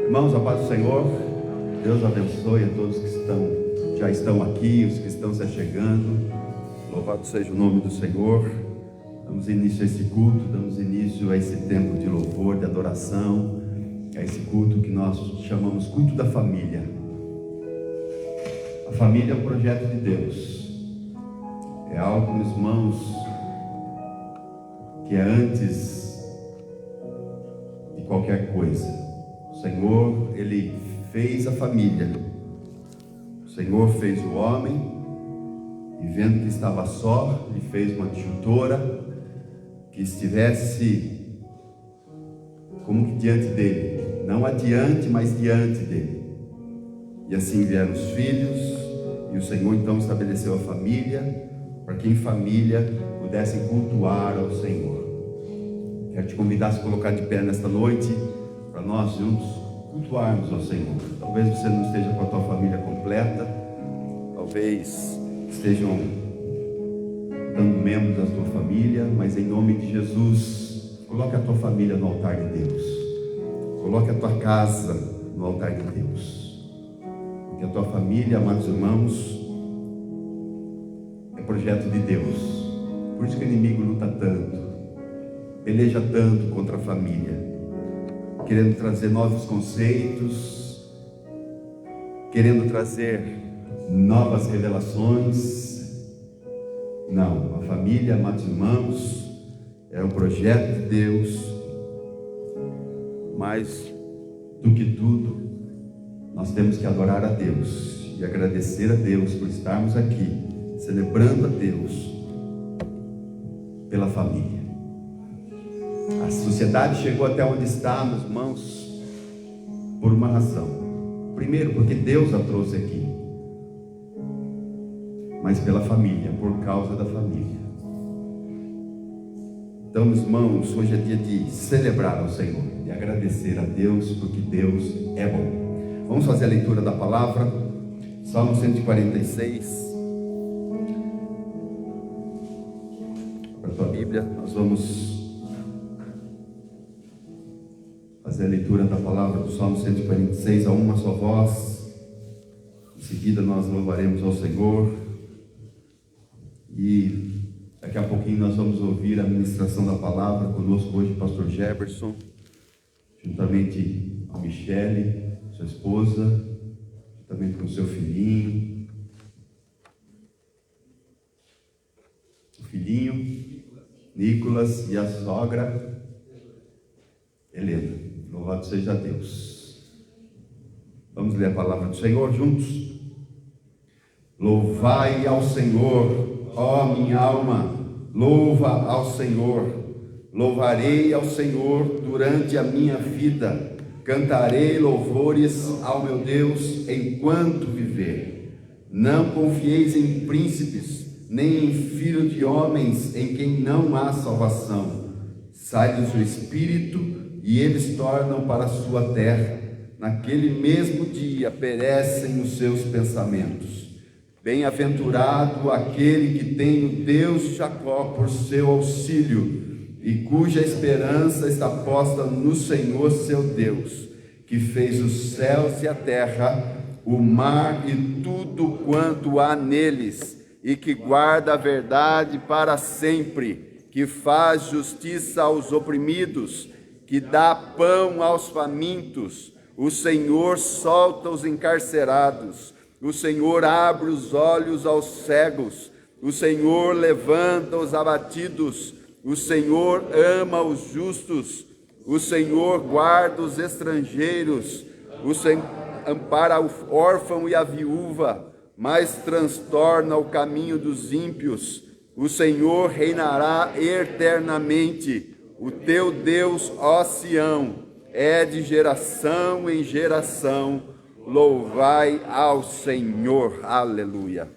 Irmãos, a paz do Senhor. Deus abençoe a todos que já estão aqui, os que estão se achegando. Louvado seja o nome do Senhor. Damos início a esse culto, damos início a esse tempo de louvor, de adoração, a esse culto que nós chamamos culto da família. A família é um projeto de Deus. É algo, meus irmãos, que é antes de qualquer coisa. O Senhor, Ele fez a família. O Senhor fez o homem, e vendo que estava só, Ele fez uma tutora que estivesse como que diante dele, não adiante, mas diante dele. E assim vieram os filhos, e o Senhor então estabeleceu a família, para que em família pudessem cultuar ao Senhor. Quero te convidar a se colocar de pé nesta noite, para nós juntos cultuarmos ao Senhor. Talvez você não esteja com a tua família completa, talvez estejam dando membros da tua família, mas em nome de Jesus, coloque a tua família no altar de Deus, coloque a tua casa no altar de Deus, porque a tua família, amados irmãos, é projeto de Deus. Por isso que o inimigo luta tanto, peleja tanto contra a família, querendo trazer novos conceitos, querendo trazer novas revelações. Não, a família, amados irmãos, é um projeto de Deus. Mais do que tudo, nós temos que adorar a Deus e agradecer a Deus por estarmos aqui, celebrando a Deus pela família. A sociedade chegou até onde está, meus irmãos, por uma razão. Primeiro, porque Deus a trouxe aqui, mas pela família, por causa da família. Então, meus irmãos, hoje é dia de celebrar ao Senhor, de agradecer a Deus, porque Deus é bom. Vamos fazer a leitura da palavra, Salmo 146. Para a tua Bíblia, nós vamos fazer a leitura da palavra do Salmo 146 a uma só voz. Em seguida nós louvaremos ao Senhor. E daqui a pouquinho nós vamos ouvir a ministração da palavra. Conosco hoje o pastor Jefferson, juntamente a Michele, sua esposa, juntamente com o seu filhinho, Nicolas, e a sogra Helena. Louvado seja Deus. Vamos ler a palavra do Senhor juntos. Louvai ao Senhor, ó minha alma, louva ao Senhor. Louvarei ao Senhor durante a minha vida, cantarei louvores ao meu Deus enquanto viver. Não confieis em príncipes, nem em filho de homens em quem não há salvação. Sai-lhes o espírito e eles tornam para a sua terra. Naquele mesmo dia perecem os seus pensamentos. Bem-aventurado aquele que tem o Deus de Jacó por seu auxílio, e cuja esperança está posta no Senhor seu Deus, que fez os céus e a terra, o mar e tudo quanto há neles, e que guarda a verdade para sempre, que faz justiça aos oprimidos, que dá pão aos famintos. O Senhor solta os encarcerados, o Senhor abre os olhos aos cegos, o Senhor levanta os abatidos, o Senhor ama os justos, o Senhor guarda os estrangeiros, o Senhor ampara o órfão e a viúva, mas transtorna o caminho dos ímpios. O Senhor reinará eternamente. O teu Deus, ó Sião, é de geração em geração. Louvai ao Senhor. Aleluia.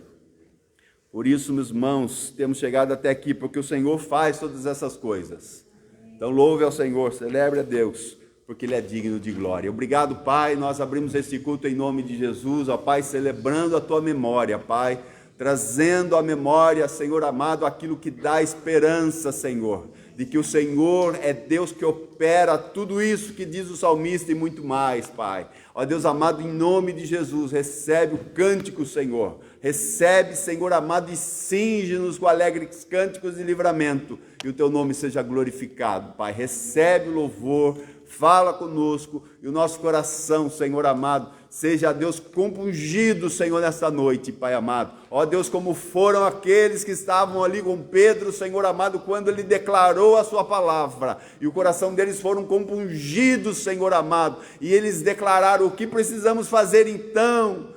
Por isso, meus irmãos, temos chegado até aqui, porque o Senhor faz todas essas coisas. Então louve ao Senhor, celebre a Deus, porque Ele é digno de glória. Obrigado, Pai, nós abrimos este culto em nome de Jesus, ó Pai, celebrando a Tua memória, Pai, trazendo à memória, Senhor amado, aquilo que dá esperança, Senhor. de que o Senhor é Deus que opera tudo isso que diz o salmista e muito mais, Pai. Ó Deus amado, em nome de Jesus, recebe o cântico, Senhor. Recebe, Senhor amado, e cinge-nos com alegres cânticos de livramento, e o teu nome seja glorificado, Pai. Recebe o louvor, fala conosco, e o nosso coração, Senhor amado, seja, Deus, compungido, Senhor, nesta noite, Pai amado. Ó Deus, como foram aqueles que estavam ali com Pedro, Senhor amado, quando ele declarou a sua palavra, e o coração deles foram compungidos, Senhor amado, e eles declararam: o que precisamos fazer então?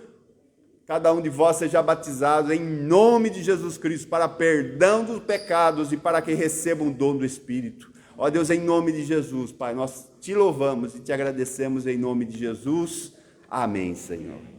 Cada um de vós seja batizado em nome de Jesus Cristo, para perdão dos pecados e para que recebam o dom do Espírito. Ó Deus, em nome de Jesus, Pai, nós te louvamos e te agradecemos em nome de Jesus. Amém, Senhor.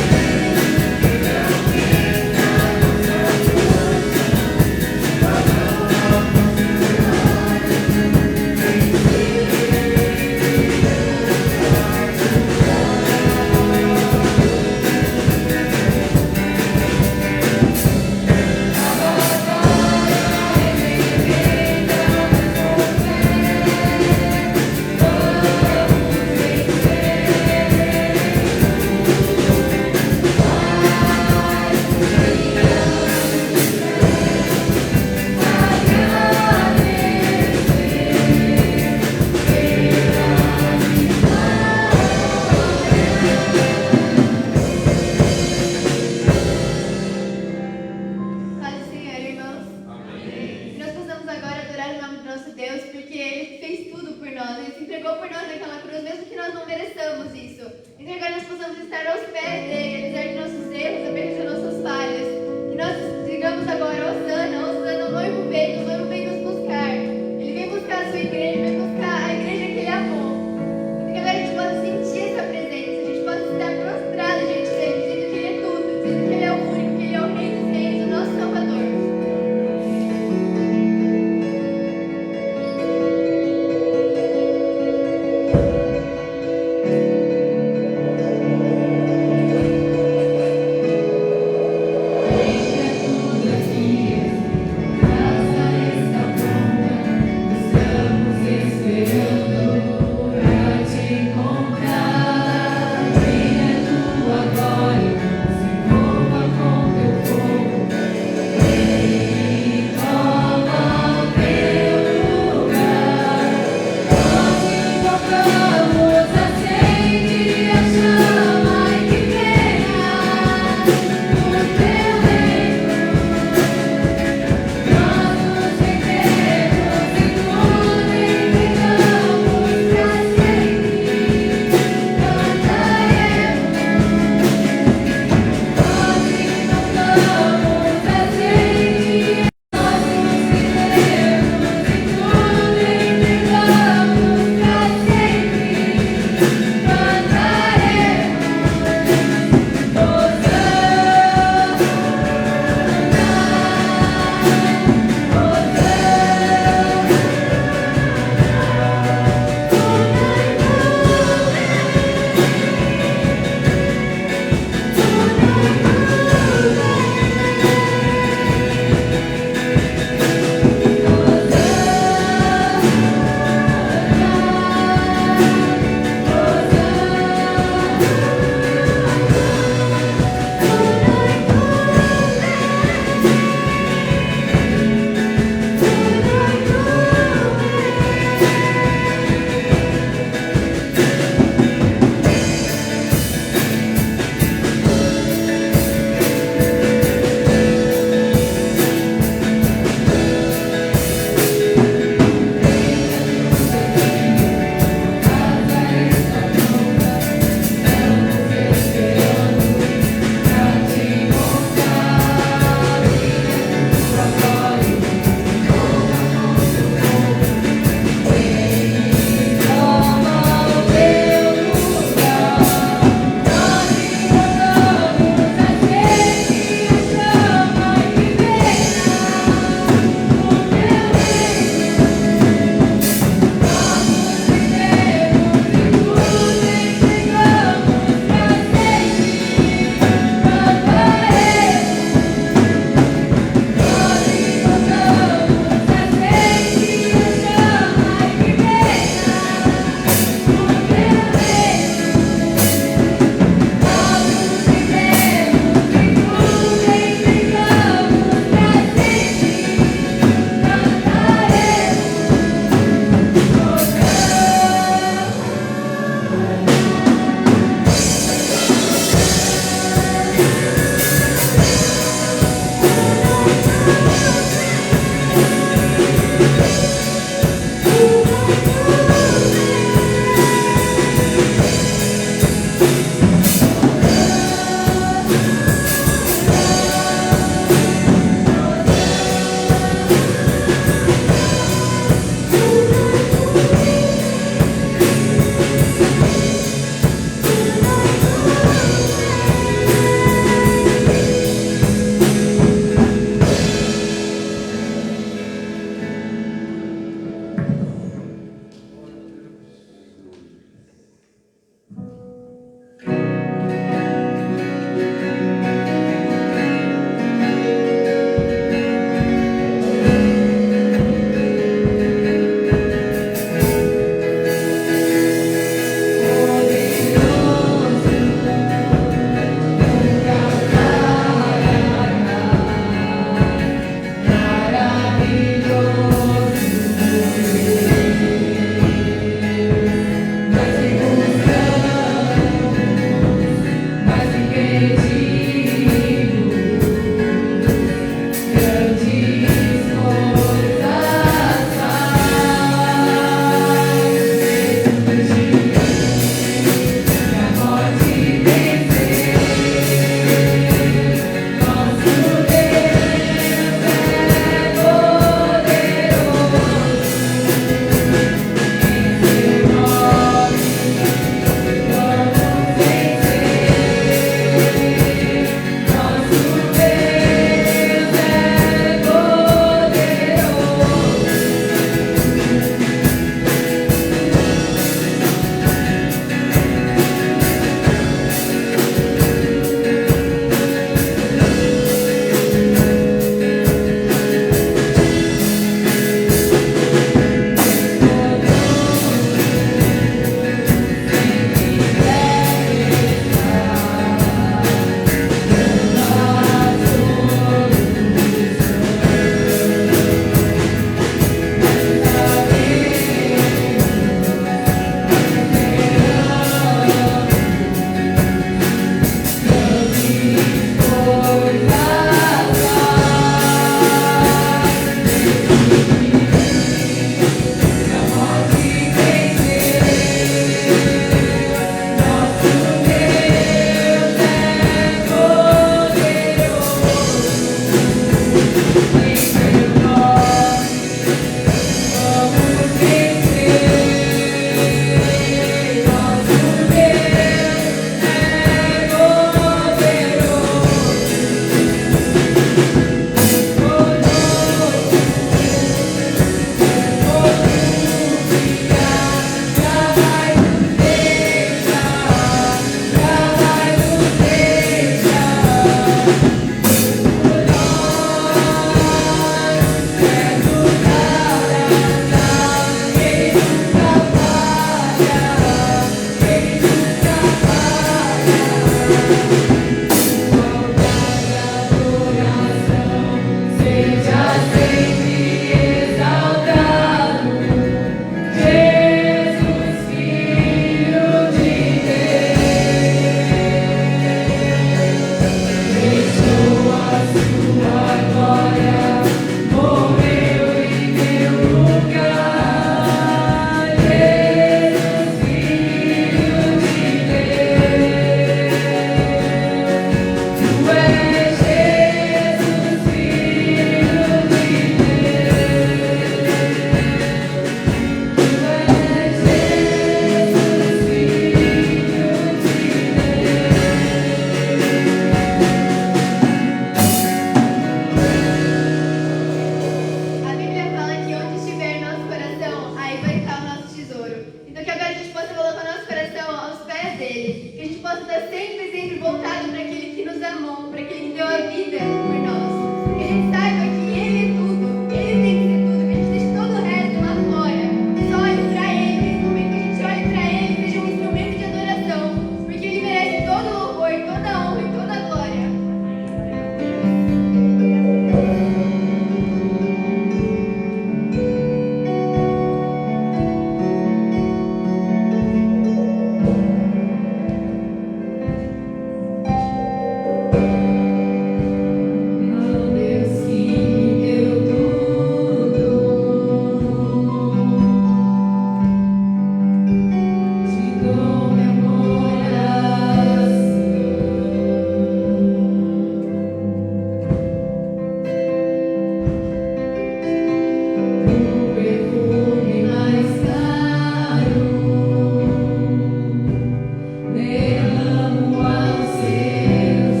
Derramo aos seus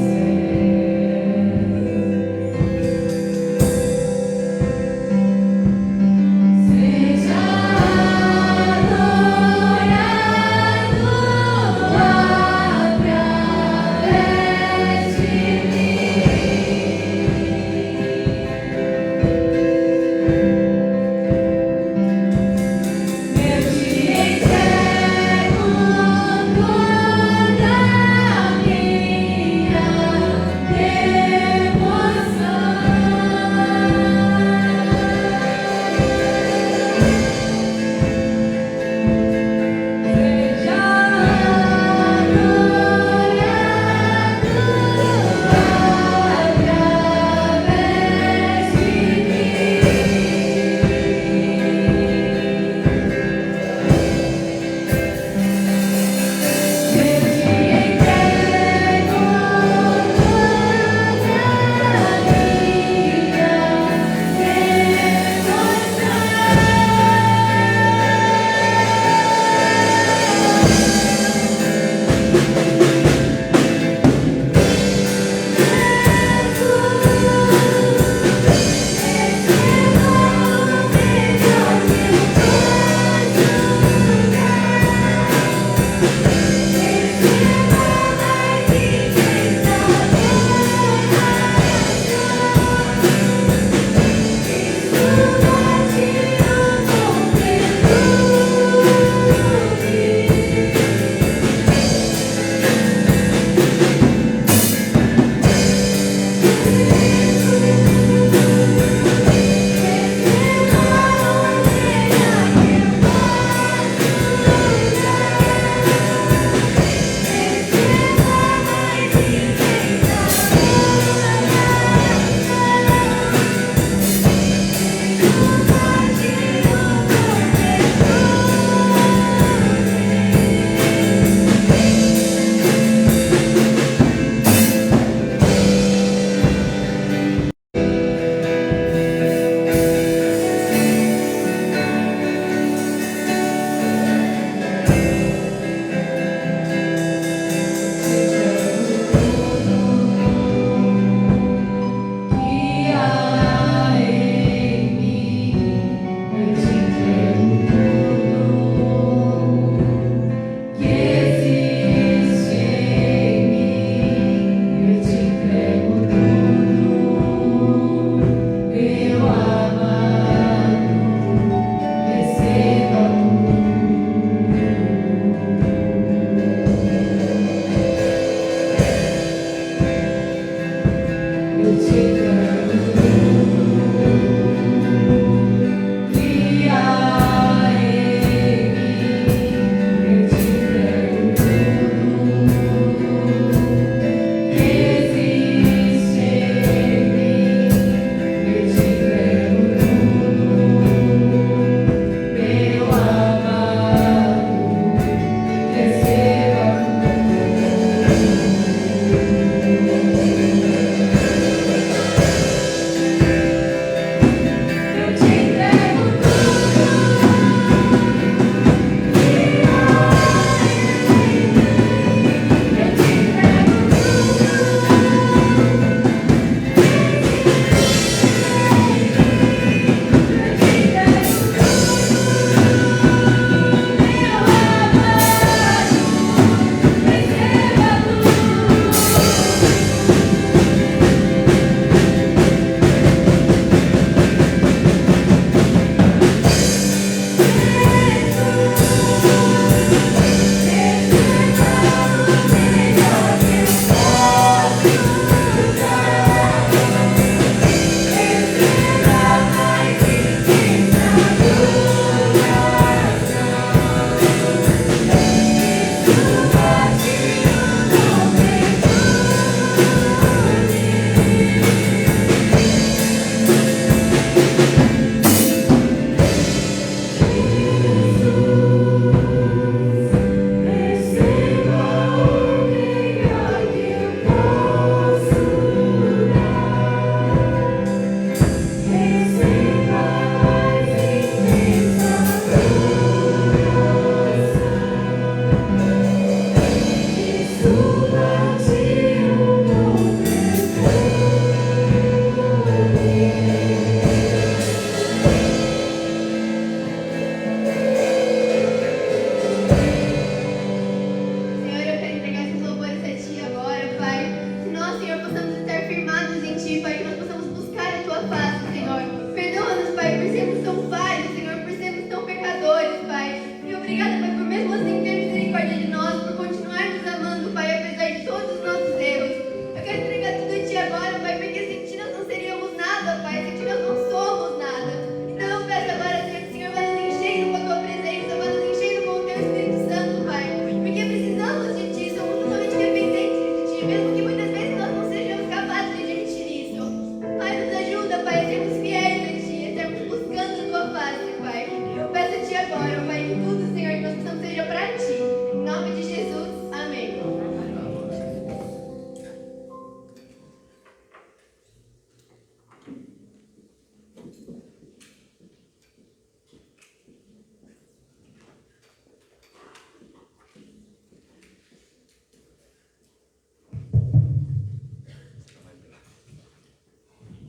pés.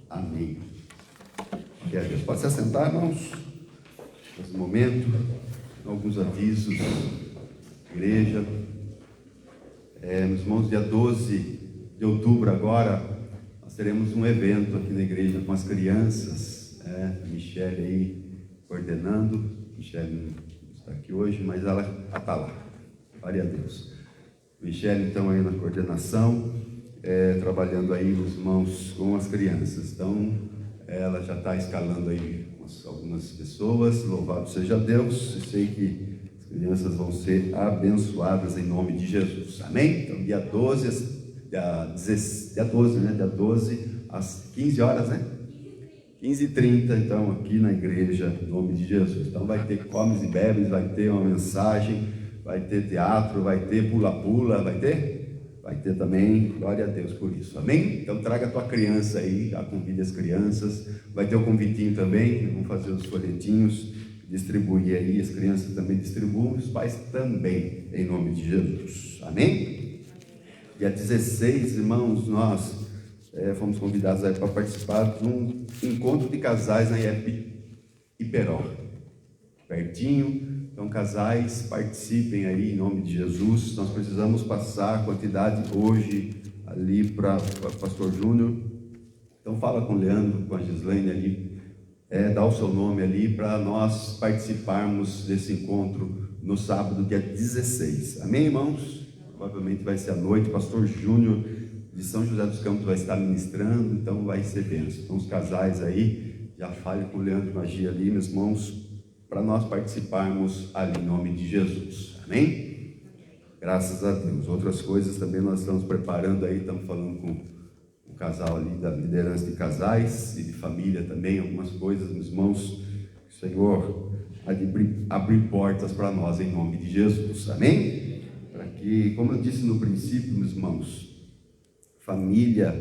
Amém. Glória a Deus. Pode se assentar, irmãos, nesse momento. Alguns avisos, igreja. Meus irmãos, dia 12 de outubro agora, nós teremos um evento aqui na igreja com as crianças. A Michele aí coordenando. Michele não está aqui hoje, mas ela está lá. Glória a Deus. Michele, então, aí na coordenação, trabalhando aí, os irmãos, com as crianças. Então, ela já está escalando aí algumas pessoas. Louvado seja Deus. Eu sei que as crianças vão ser abençoadas em nome de Jesus. Amém? Então, dia 12, dia 12, às 15 horas, né? 15h30, então, aqui na igreja, em nome de Jesus. Então, vai ter comes e bebes, vai ter uma mensagem, vai ter teatro, vai ter pula-pula, vai ter? Vai ter também, glória a Deus por isso, amém? Então, traga a tua criança aí, já convide as crianças, vai ter o convitinho também, vamos fazer os folhetinhos, distribuir aí, as crianças também distribuem, os pais também, em nome de Jesus, amém? Dia 16, irmãos, nós fomos convidados aí para participar de um encontro de casais na IEP Iperó, pertinho. Então, casais, participem aí em nome de Jesus. Nós precisamos passar a quantidade hoje ali para o pastor Júnior. Então, fala com o Leandro, com a Gislaine ali, dá o seu nome ali para nós participarmos desse encontro no sábado, dia 16. Amém, irmãos? Provavelmente vai ser à noite. O pastor Júnior de São José dos Campos vai estar ministrando, então vai ser bênção. Então, os casais aí, já fale com o Leandro Magia ali, meus irmãos, para nós participarmos ali em nome de Jesus, amém? Graças a Deus. Outras coisas também nós estamos preparando aí, estamos falando com o casal ali da liderança de casais e de família também, algumas coisas, meus irmãos, que o Senhor abrir portas para nós em nome de Jesus, amém? Para que, como eu disse no princípio, meus irmãos, família,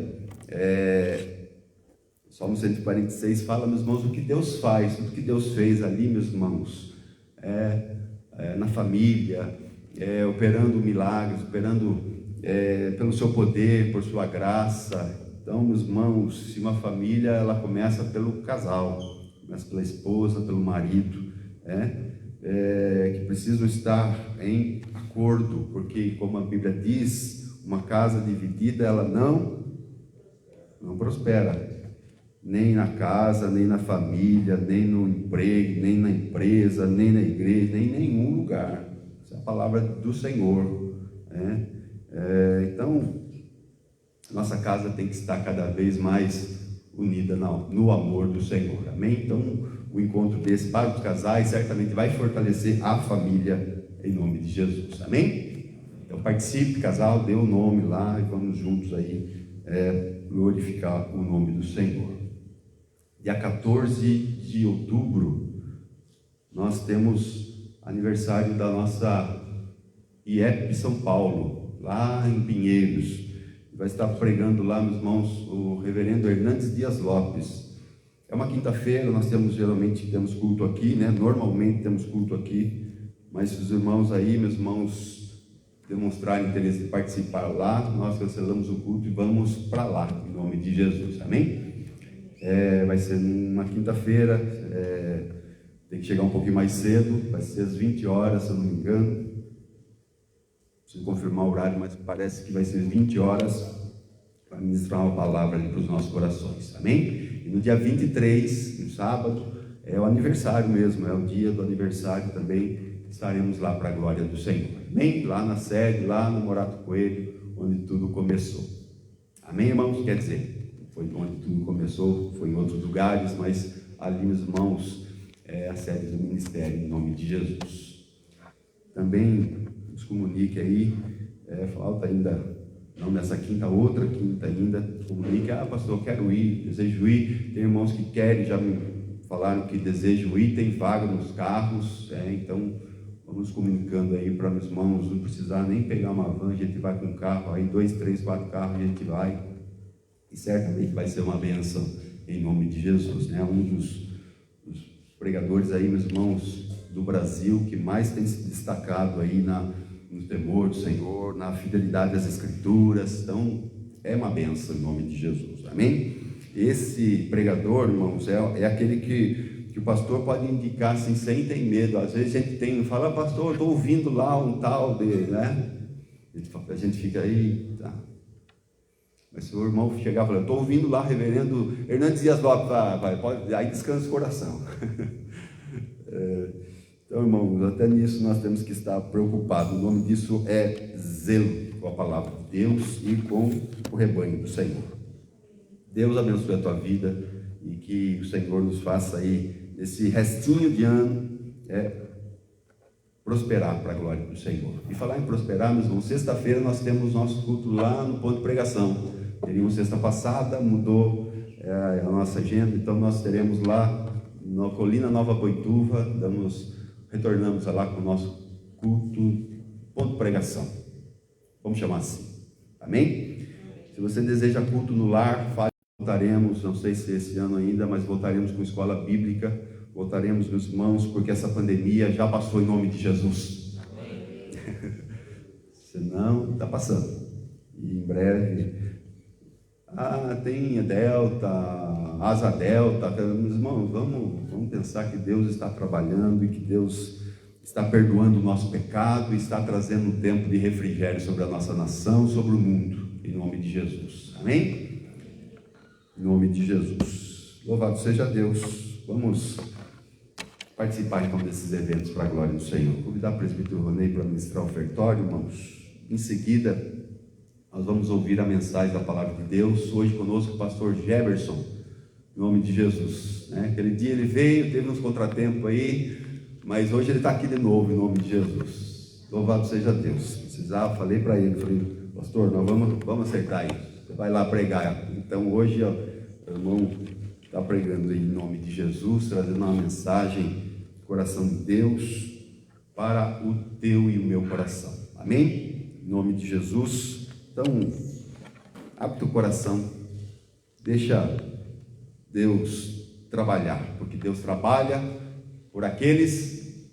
Salmo 146 fala, meus irmãos, o que Deus faz, tudo que Deus fez ali, meus irmãos, na família, operando milagres, operando pelo seu poder, por sua graça. Então, meus irmãos, se uma família, ela começa pelo casal, começa pela esposa, pelo marido, que precisam estar em acordo, porque, como a Bíblia diz, uma casa dividida, ela não prospera. Nem na casa, nem na família, nem no emprego, nem na empresa, nem na igreja, nem em nenhum lugar. Essa é a palavra do Senhor. Então, nossa casa tem que estar cada vez mais unida no amor do Senhor. Amém? Então, o encontro desse para os casais certamente vai fortalecer a família em nome de Jesus. Amém? Então, participe, casal, dê o nome lá e vamos juntos aí glorificar o nome do Senhor. Dia 14 de outubro, nós temos aniversário da nossa IEP São Paulo, lá em Pinheiros. Vai estar pregando lá, meus irmãos, o reverendo Hernandes Dias Lopes. É uma quinta-feira, nós geralmente temos culto aqui, né? Normalmente temos culto aqui, mas se os irmãos aí, meus irmãos, demonstrarem interesse em participar lá, nós cancelamos o culto e vamos para lá, em nome de Jesus, amém? Vai ser uma quinta-feira, tem que chegar um pouquinho mais cedo, vai ser às 20 horas, se eu não me engano. Preciso confirmar o horário, mas parece que vai ser 20 horas para ministrar uma palavra ali para os nossos corações, amém? E no dia 23, no sábado, é o aniversário mesmo, é o dia do aniversário também, estaremos lá para a glória do Senhor, amém? Lá na sede, lá no Morato Coelho, onde tudo começou, amém, irmãos? Quer dizer, foi onde tudo começou, foi em outros lugares, mas ali, meus irmãos, é a sede do ministério, em nome de Jesus. Também nos comunique aí, falta ainda, não nessa quinta, outra quinta ainda, comunique, pastor, eu quero ir, desejo ir. Tem irmãos que querem, já me falaram que desejam ir, tem vaga nos carros, então vamos comunicando aí para meus irmãos, não precisar nem pegar uma van, a gente vai com um carro, aí 2, 3, 4 carros a gente vai. E certamente vai ser uma bênção em nome de Jesus, né? Um dos pregadores aí, meus irmãos, do Brasil, que mais tem se destacado aí no temor do Senhor, na fidelidade às Escrituras. Então, é uma bênção em nome de Jesus, amém? Esse pregador, irmãos, é aquele que o pastor pode indicar assim, sem ter medo. Às vezes a gente fala, pastor, estou ouvindo lá um tal dele, né? A gente fica aí, tá. Mas se o irmão chegar e falar, estou ouvindo lá, reverendo Hernandes Dias Lopes, pode, aí descansa o coração. Então, irmãos, até nisso nós temos que estar preocupados. O nome disso é zelo com a palavra de Deus e com o rebanho do Senhor. Deus abençoe a tua vida e que o Senhor nos faça aí, nesse restinho de ano, prosperar para a glória do Senhor. E falar em prosperar, meus irmãos, sexta-feira nós temos nosso culto lá no ponto de pregação. Teríamos sexta passada, mudou a nossa agenda, então nós teremos lá na Colina Nova Boituva, retornamos lá com o nosso culto, ponto de pregação, vamos chamar assim, amém? Se você deseja culto no lar, voltaremos, não sei se esse ano ainda, mas voltaremos com escola bíblica, voltaremos, meus irmãos, porque essa pandemia já passou em nome de Jesus. Senão, está passando, e em breve... tem a Delta, Asa Delta, meus irmãos, vamos pensar que Deus está trabalhando e que Deus está perdoando o nosso pecado e está trazendo um tempo de refrigério sobre a nossa nação, sobre o mundo, em nome de Jesus, amém? Em nome de Jesus, louvado seja Deus. Vamos participar então desses eventos para a glória do Senhor. Convidar o presbítero Ronei para ministrar o ofertório, irmãos. Em seguida, nós vamos ouvir a mensagem da palavra de Deus. Hoje conosco o pastor Jefferson, em nome de Jesus. Aquele dia ele veio, teve uns contratempos aí, mas hoje ele está aqui de novo, em nome de Jesus. Louvado seja Deus. Precisava, falei para ele, pastor, nós vamos acertar aí. Você vai lá pregar. Então hoje o irmão está pregando aí, em nome de Jesus, trazendo uma mensagem do coração de Deus para o teu e o meu coração. Amém? Em nome de Jesus. Então, abre teu coração, deixa Deus trabalhar, porque Deus trabalha por aqueles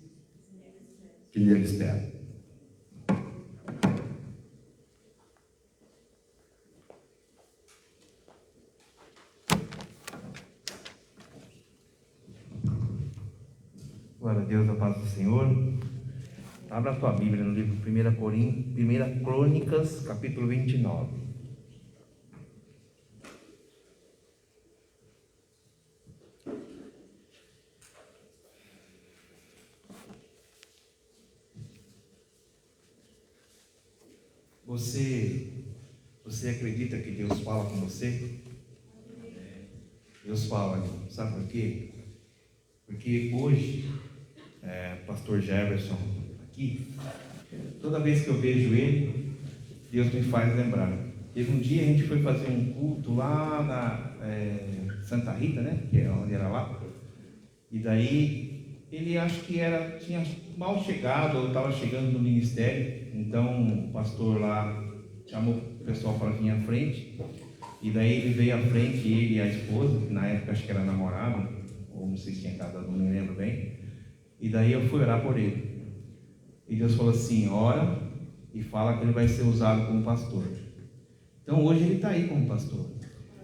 que nele esperam. Glória a Deus, a paz do Senhor. Abra a tua Bíblia no livro 1 Crônicas, capítulo 29. Você acredita que Deus fala com você? Deus fala, sabe por quê? Porque hoje, pastor Jefferson, aqui, toda vez que eu vejo ele, Deus me faz lembrar. Teve um dia a gente foi fazer um culto lá na Santa Rita, né? Que é onde era lá. E daí ele acho que tinha mal chegado ou estava chegando no ministério. Então o pastor lá chamou o pessoal para vir à frente. E daí ele veio à frente, ele e a esposa, que na época acho que era namorado, ou não sei se tinha casado, não me lembro bem. E daí eu fui orar por ele. E Deus falou assim, ora e fala que ele vai ser usado como pastor. Então hoje ele está aí como pastor.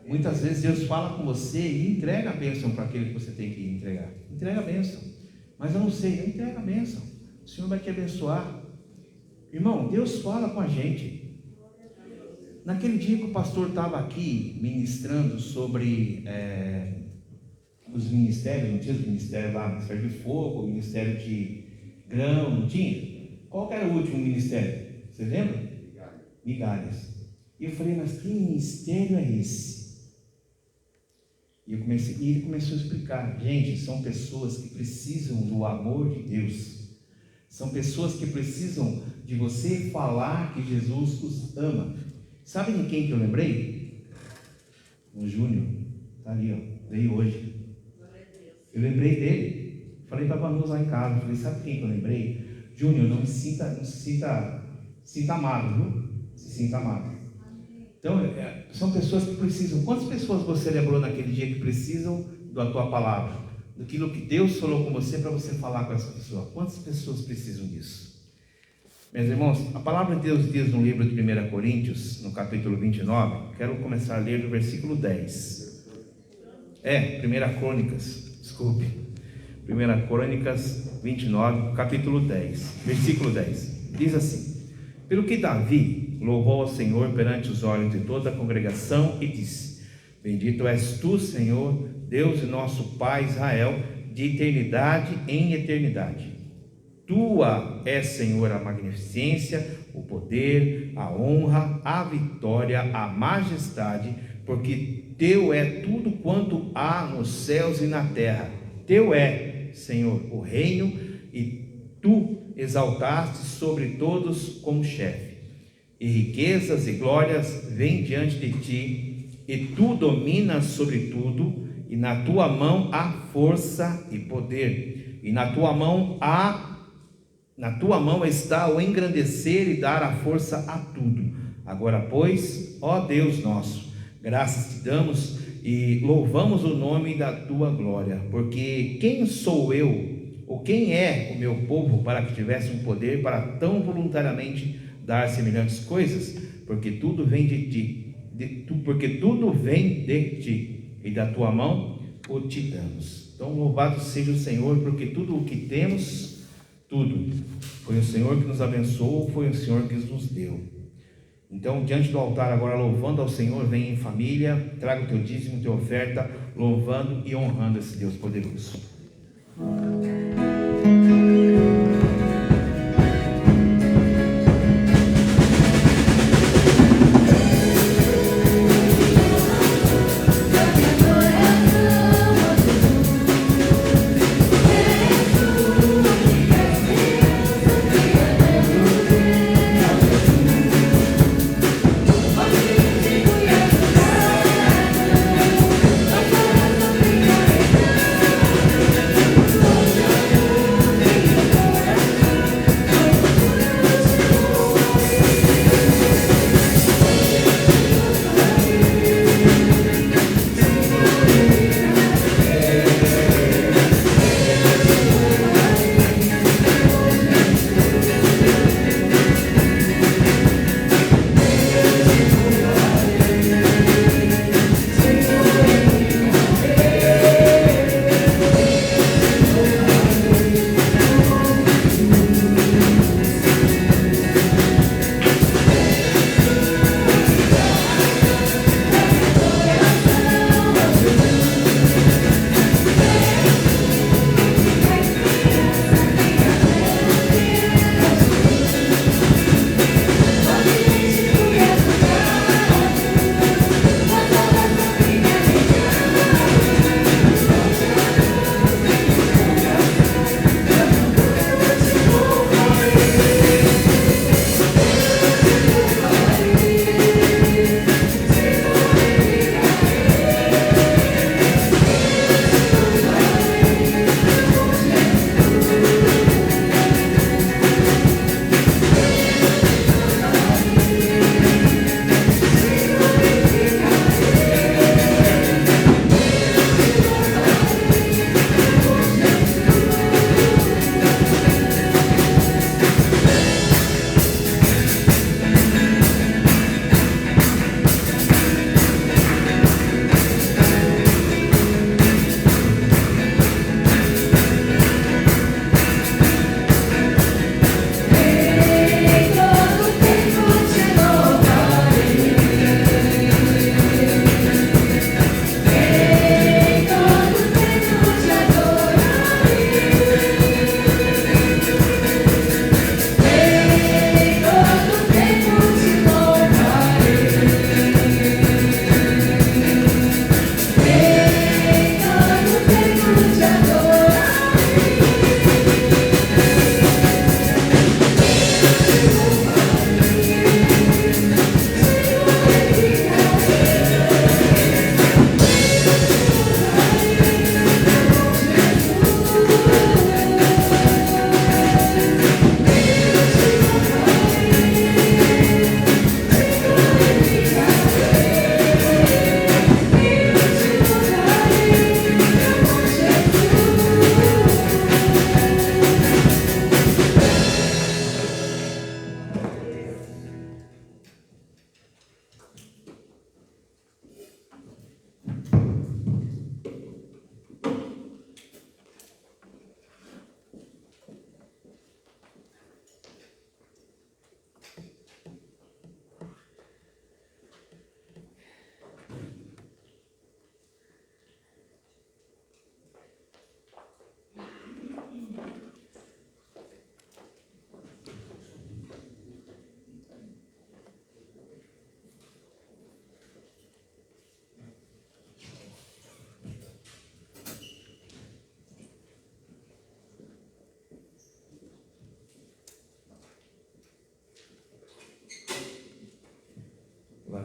Muitas vezes Deus fala com você e entrega a bênção para aquele que você tem que entregar. Entrega a bênção. Mas eu não sei, entrega a bênção. O Senhor vai te abençoar. Irmão, Deus fala com a gente. Naquele dia que o pastor estava aqui ministrando sobre os ministérios, não tinha os ministérios lá, Ministério de Fogo, Ministério de Grão, não tinha? Qual que era o último ministério? Você lembra? Migalhas. E eu falei, mas que ministério é esse? E ele começou a explicar, gente, são pessoas que precisam do amor de Deus. São pessoas que precisam de você falar que Jesus os ama. Sabe de quem que eu lembrei? O Júnior, está ali, ó, veio hoje. Eu lembrei dele. Falei para a Vanusa lá em casa, falei, sabe quem que eu lembrei? Júnior, não se sinta amado, viu? Se sinta amado. Então, são pessoas que precisam. Quantas pessoas você lembrou naquele dia que precisam da tua palavra? Daquilo que Deus falou com você para você falar com essa pessoa. Quantas pessoas precisam disso? Meus irmãos, a palavra de Deus diz no livro de 1 Coríntios, no capítulo 29, quero começar a ler do versículo 10. 1 Crônicas, desculpe. 1 Crônicas 29, capítulo 10, versículo 10. Diz assim: pelo que Davi louvou ao Senhor perante os olhos de toda a congregação e disse: bendito és tu, Senhor, Deus e nosso Pai Israel, de eternidade em eternidade. Tua é, Senhor, a magnificência, o poder, a honra, a vitória, a majestade, porque teu é tudo quanto há nos céus e na terra. Teu é, Senhor, o reino, e tu exaltaste sobre todos como chefe. E riquezas e glórias vêm diante de ti, e tu dominas sobre tudo, e na tua mão há força e poder, e na tua mão está o engrandecer e dar a força a tudo. Agora, pois, ó Deus nosso, graças te damos e louvamos o nome da tua glória, porque quem sou eu, ou quem é o meu povo, para que tivesse um poder para tão voluntariamente dar semelhantes coisas? Porque tudo vem de ti, porque tudo vem de ti, e da tua mão o te damos. Então louvado seja o Senhor, porque tudo o que temos, tudo, foi o Senhor que nos abençoou, foi o Senhor que nos deu. Então, diante do altar agora, louvando ao Senhor, vem em família, traga o teu dízimo, tua oferta, louvando e honrando esse Deus poderoso.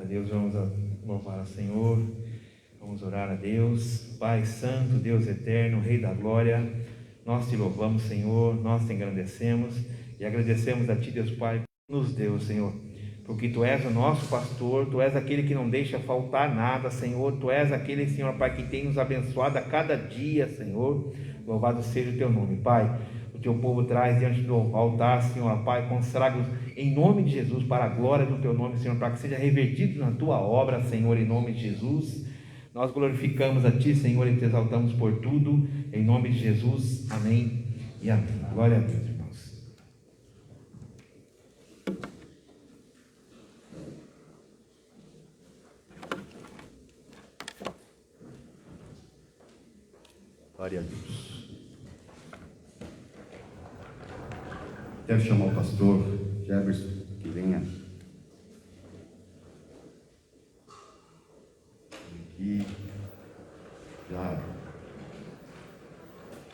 a Deus, vamos louvar ao Senhor, vamos orar a Deus. Pai Santo, Deus Eterno, Rei da Glória, nós te louvamos, Senhor, nós te engrandecemos e agradecemos a Ti, Deus Pai, que nos deu, Senhor, porque Tu és o nosso pastor, Tu és aquele que não deixa faltar nada, Senhor, Tu és aquele, Senhor, Pai, que tem nos abençoado a cada dia, Senhor. Louvado seja o Teu nome, Pai. O Teu povo traz diante do altar, Senhor, Pai, consagra-os em nome de Jesus, para a glória do Teu nome, Senhor, para que seja revertido na Tua obra, Senhor, em nome de Jesus. Nós glorificamos a Ti, Senhor, e Te exaltamos por tudo, em nome de Jesus, amém e amém. Glória a Deus, irmãos. Glória a Deus. Quero chamar o pastor Jefferson que venha aqui, já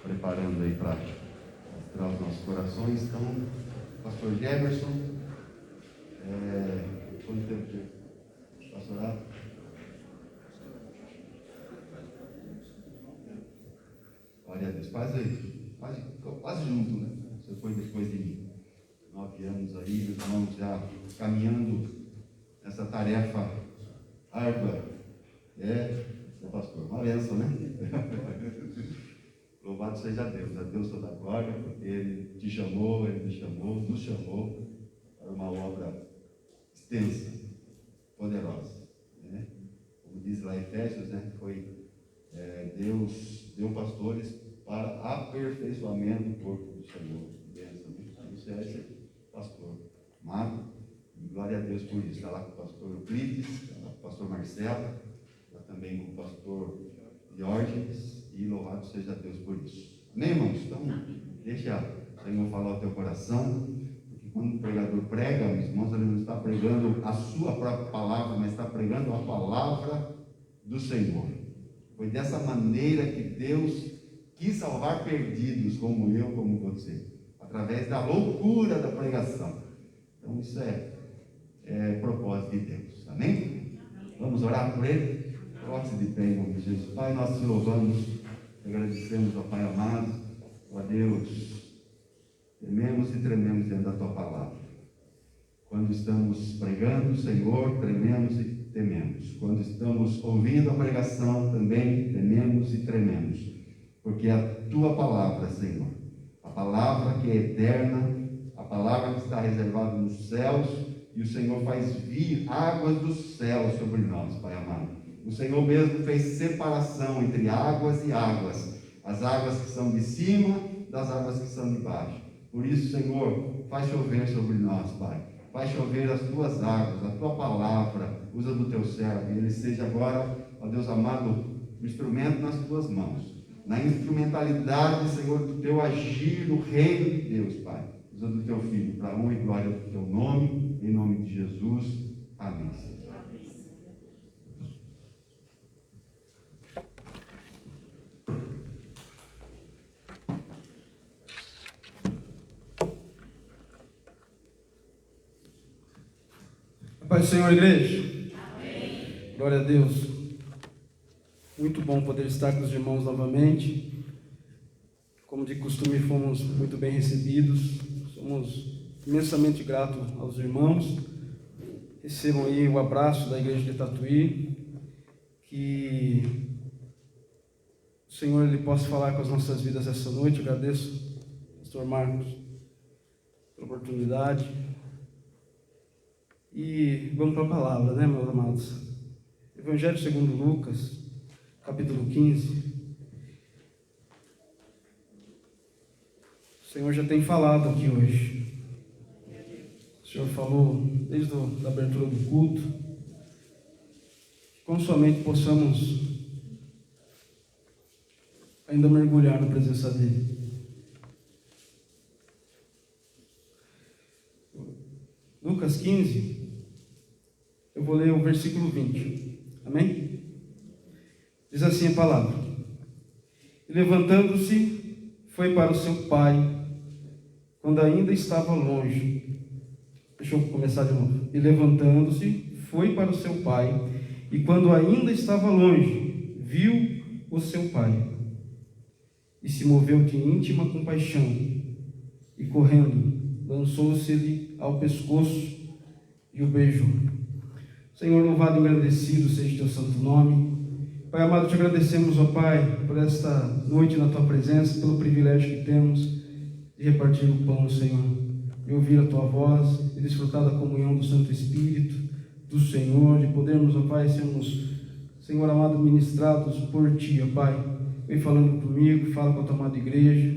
preparando aí para mostrar os nossos corações. Então, pastor Jefferson, quanto tempo de pastorado? Glória a Deus, quase junto, né? Você foi depois de mim. 9 anos aí, meus irmãos, já caminhando nessa tarefa árdua. Seu pastor, uma bênção, né? Louvado seja Deus, a Deus toda a glória, porque Ele te chamou, Ele me chamou, nos chamou para uma obra extensa, poderosa, né? Como diz lá em Efésios, né? Deus deu pastores para aperfeiçoamento do corpo do Senhor. Bênção, né? Isso é esse pastor amado, e glória a Deus por isso. Está lá com o pastor Euclides, está lá com o pastor Marcelo, está também com o pastor Diógenes, e louvado seja Deus por isso. Amém, irmãos? Então, deixa o Senhor falar o teu coração, porque quando o pregador prega, meus irmãos, ele não está pregando a sua própria palavra, mas está pregando a palavra do Senhor. Foi dessa maneira que Deus quis salvar perdidos, como eu, como você, através da loucura da pregação. Então, isso é propósito de Deus. Amém? Vamos orar por Ele? Coloque-se de pé em nome de Jesus. Pai, nós te louvamos, agradecemos ao Pai amado, ó Deus, tememos e trememos diante da Tua palavra. Quando estamos pregando, Senhor, trememos e tememos. Quando estamos ouvindo a pregação, também tememos e trememos. Porque a Tua palavra, Senhor, a palavra que é eterna, a palavra que está reservada nos céus, e o Senhor faz vir águas do céu sobre nós, Pai amado. O Senhor mesmo fez separação entre águas e águas, as águas que são de cima das águas que são de baixo. Por isso, Senhor, faz chover sobre nós, Pai. Faz chover as Tuas águas, a Tua palavra, usa do Teu servo, e ele seja agora, ó Deus amado, um instrumento nas Tuas mãos. Na instrumentalidade, Senhor, do Teu agir no reino de Deus, Pai. Usa do Teu Filho, para a honra e glória do Teu nome, em nome de Jesus. Amém, Senhor. Pai do Senhor, igreja. Amém. Glória a Deus. Muito bom poder estar com os irmãos novamente. Como de costume, fomos muito bem recebidos. Somos imensamente gratos aos irmãos. Recebam aí o abraço da igreja de Tatuí. Que o Senhor ele possa falar com as nossas vidas essa noite. Eu agradeço, pastor Marcos, pela oportunidade. E vamos para a palavra, né, meus amados? Evangelho segundo Lucas, capítulo 15. O Senhor já tem falado aqui hoje. O Senhor falou desde a abertura do culto. Que com sua mente possamos ainda mergulhar na presença dEle. Lucas 15, eu vou ler o versículo 20, amém? Diz assim a palavra: E levantando-se, foi para o seu pai, quando ainda estava longe. Deixa eu começar de novo. E levantando-se, foi para o seu pai, e quando ainda estava longe, viu o seu pai, e se moveu de íntima compaixão, e correndo, lançou-se-lhe ao pescoço e o beijou. Senhor, louvado e agradecido seja o teu santo nome. Pai amado, te agradecemos, ó Pai, por esta noite na tua presença, pelo privilégio que temos de repartir o pão, Senhor, de ouvir a tua voz, de desfrutar da comunhão do Santo Espírito, do Senhor, de podermos, ó Pai, sermos, Senhor amado, ministrados por ti, ó Pai. Vem falando comigo, fala com a tua amada igreja.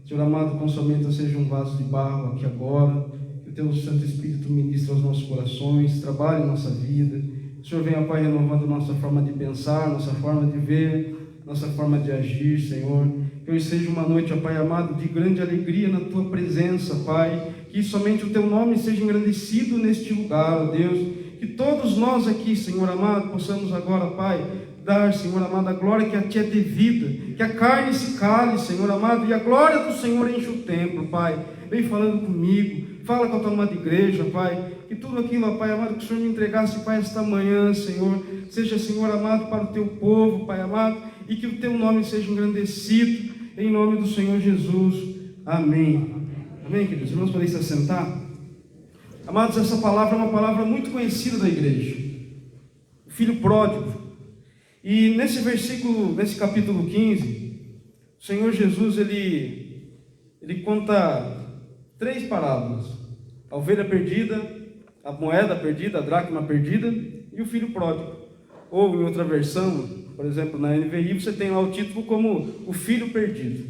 Senhor amado, consumenta seja um vaso de barro aqui agora, que o teu Santo Espírito ministre aos nossos corações, trabalhe em nossa vida. O Senhor venha, Pai, renovando nossa forma de pensar, nossa forma de ver, nossa forma de agir, Senhor. Que hoje seja uma noite, ó Pai amado, de grande alegria na tua presença, Pai. Que somente o teu nome seja engrandecido neste lugar, ó Deus. Que todos nós aqui, Senhor amado, possamos agora, Pai, dar, Senhor amado, a glória que a ti é devida. Que a carne se cale, Senhor amado, e a glória do Senhor enche o templo, Pai. Vem falando comigo, fala com a tua amada igreja, Pai. Que tudo aquilo, ó Pai amado, que o Senhor me entregasse, Pai, esta manhã, Senhor, seja, Senhor amado, para o teu povo, Pai amado, e que o teu nome seja engrandecido, em nome do Senhor Jesus. Amém. Amém, queridos? Irmãos, podem se assentar? Amados, essa palavra é uma palavra muito conhecida da igreja. O filho pródigo. E nesse versículo, nesse capítulo 15, o Senhor Jesus, ele conta 3 parábolas: a ovelha perdida, a moeda perdida, a dracma perdida e o filho pródigo. Ou em outra versão, por exemplo, na NVI, você tem lá o título como o filho perdido.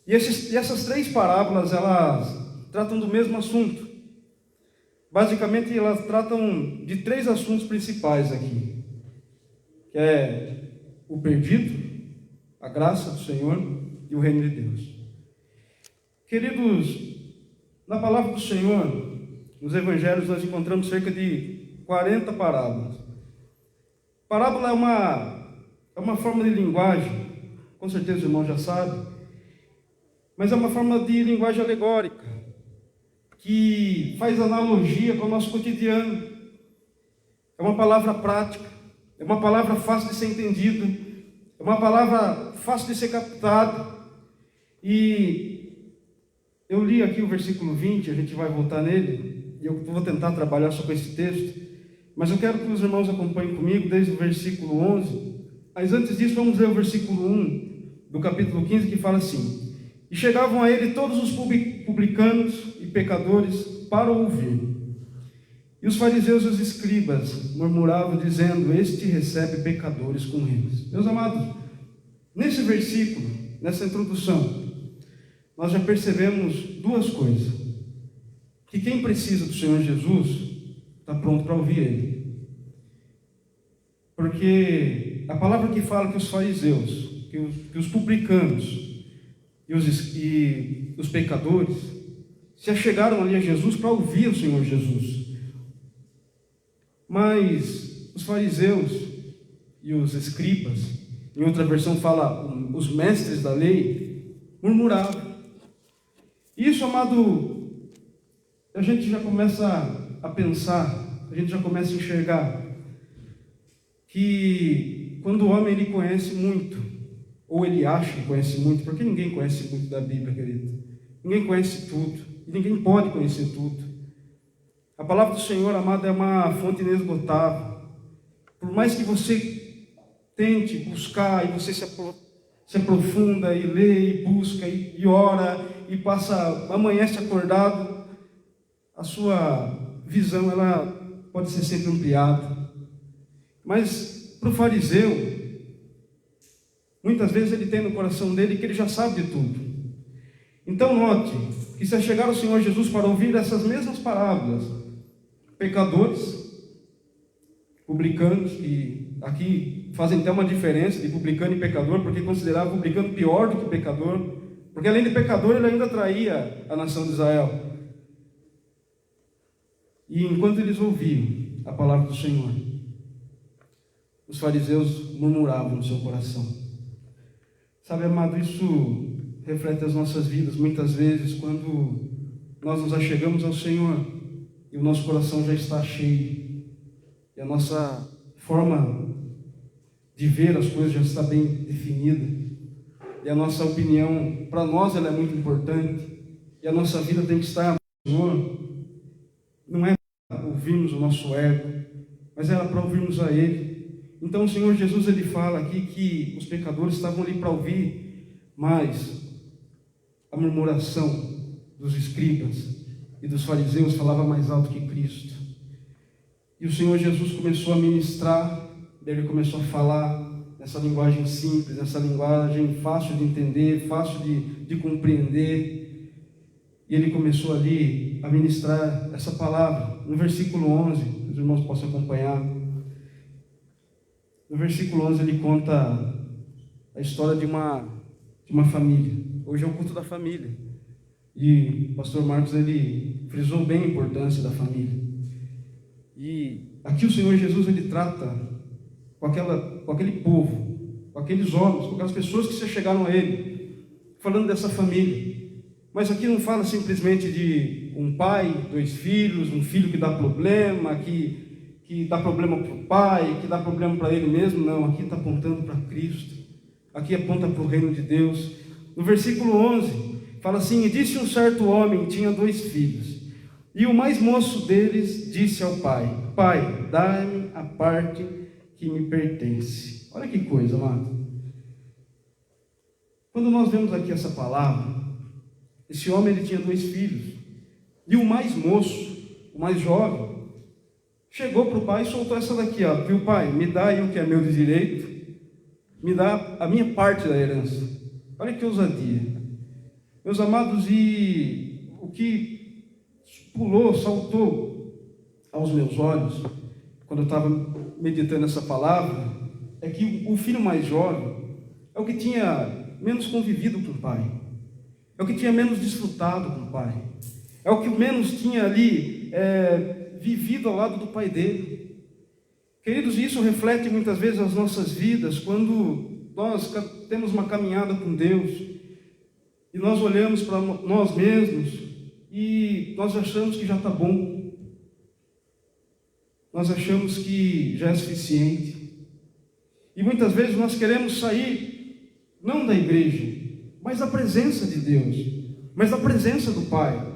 E essas 3 parábolas, elas tratam do mesmo assunto. Basicamente, elas tratam de 3 assuntos principais aqui, que é o perdido, a graça do Senhor e o reino de Deus. Queridos, na palavra do Senhor, nos evangelhos nós encontramos cerca de 40 parábolas. Parábola é uma forma de linguagem, com certeza o irmão já sabe, mas é uma forma de linguagem alegórica, que faz analogia com o nosso cotidiano. É uma palavra prática, é uma palavra fácil de ser entendida, é uma palavra fácil de ser captada. E eu li aqui o versículo 20, a gente vai voltar nele, e eu vou tentar trabalhar só com esse texto, mas eu quero que os irmãos acompanhem comigo desde o versículo 11. Mas antes disso, vamos ler o versículo 1 do capítulo 15, que fala assim: e chegavam a ele todos os publicanos e pecadores para ouvir. E os fariseus e os escribas murmuravam, dizendo: este recebe pecadores com eles. Meus amados, nesse versículo, nessa introdução, nós já percebemos 2 coisas: que quem precisa do Senhor Jesus está pronto para ouvir Ele. Porque a palavra que fala que os fariseus, que os publicanos e os pecadores se achegaram ali a Jesus para ouvir o Senhor Jesus. Mas os fariseus e os escribas, em outra versão fala os mestres da lei, murmuravam. Isso, amado, a gente já começa a pensar, a gente já começa a enxergar que quando o homem ele conhece muito, ou ele acha que conhece muito, porque ninguém conhece muito da Bíblia, querido. Ninguém conhece tudo, e ninguém pode conhecer tudo. A palavra do Senhor, amado, é uma fonte inesgotável. Por mais que você tente buscar, e você se aprofunda, e lê, e busca, e ora, e amanhece acordado, a sua visão, ela pode ser sempre ampliada. Mas para o fariseu, muitas vezes ele tem no coração dele que ele já sabe de tudo. Então note que se chegar ao Senhor Jesus para ouvir essas mesmas parábolas, pecadores, publicanos, que aqui fazem até uma diferença de publicano e pecador, porque considerava o publicano pior do que o pecador, porque além de pecador ele ainda traía a nação de Israel. E enquanto eles ouviam a palavra do Senhor, os fariseus murmuravam no seu coração. Sabe, amado, isso reflete as nossas vidas muitas vezes, quando nós nos achegamos ao Senhor e o nosso coração já está cheio. e a nossa forma de ver as coisas já está bem definida, e a nossa opinião, para nós, ela é muito importante, e a nossa vida tem que estar no Senhor. Não é para ouvirmos o nosso ego, mas era para ouvirmos a Ele. Então o Senhor Jesus, Ele fala aqui que os pecadores estavam ali para ouvir, mas a murmuração dos escribas e dos fariseus falava mais alto que Cristo. E o Senhor Jesus começou a ministrar, Ele começou a falar nessa linguagem simples, nessa linguagem fácil de entender, fácil de compreender. E Ele começou ali a ministrar essa palavra. No versículo 11, os irmãos possam acompanhar. No versículo 11 Ele conta a história de uma família. Hoje é o culto da família. E o pastor Marcos, ele frisou bem a importância da família. E aqui o Senhor Jesus, ele trata com aquele povo, com aqueles homens, com aquelas pessoas que se chegaram a ele, falando dessa família. Mas aqui não fala simplesmente de um pai, 2 filhos, um filho que dá problema, que dá problema para o pai, que dá problema para ele mesmo. Não, aqui está apontando para Cristo. Aqui aponta para o reino de Deus. No versículo 11, fala assim: e disse um certo homem, tinha 2 filhos, e o mais moço deles disse ao pai: Pai, dá-me a parte que me pertence. Olha que coisa, amado. Quando nós vemos aqui essa palavra, esse homem, ele tinha 2 filhos, e o mais moço, o mais jovem, chegou para o pai e soltou essa daqui, ó: viu, pai, me dá aí o que é meu de direito, me dá a minha parte da herança. Olha que ousadia. Meus amados, e o que saltou aos meus olhos, quando eu estava meditando essa palavra, é que o filho mais jovem é o que tinha menos convivido com o pai, é o que tinha menos desfrutado com o pai, é o que menos tinha ali vivido ao lado do pai dele. Queridos, isso reflete muitas vezes as nossas vidas, quando nós temos uma caminhada com Deus, e nós olhamos para nós mesmos, e nós achamos que já está bom, nós achamos que já é suficiente, e muitas vezes nós queremos sair, não da igreja, mas da presença de Deus, mas da presença do Pai.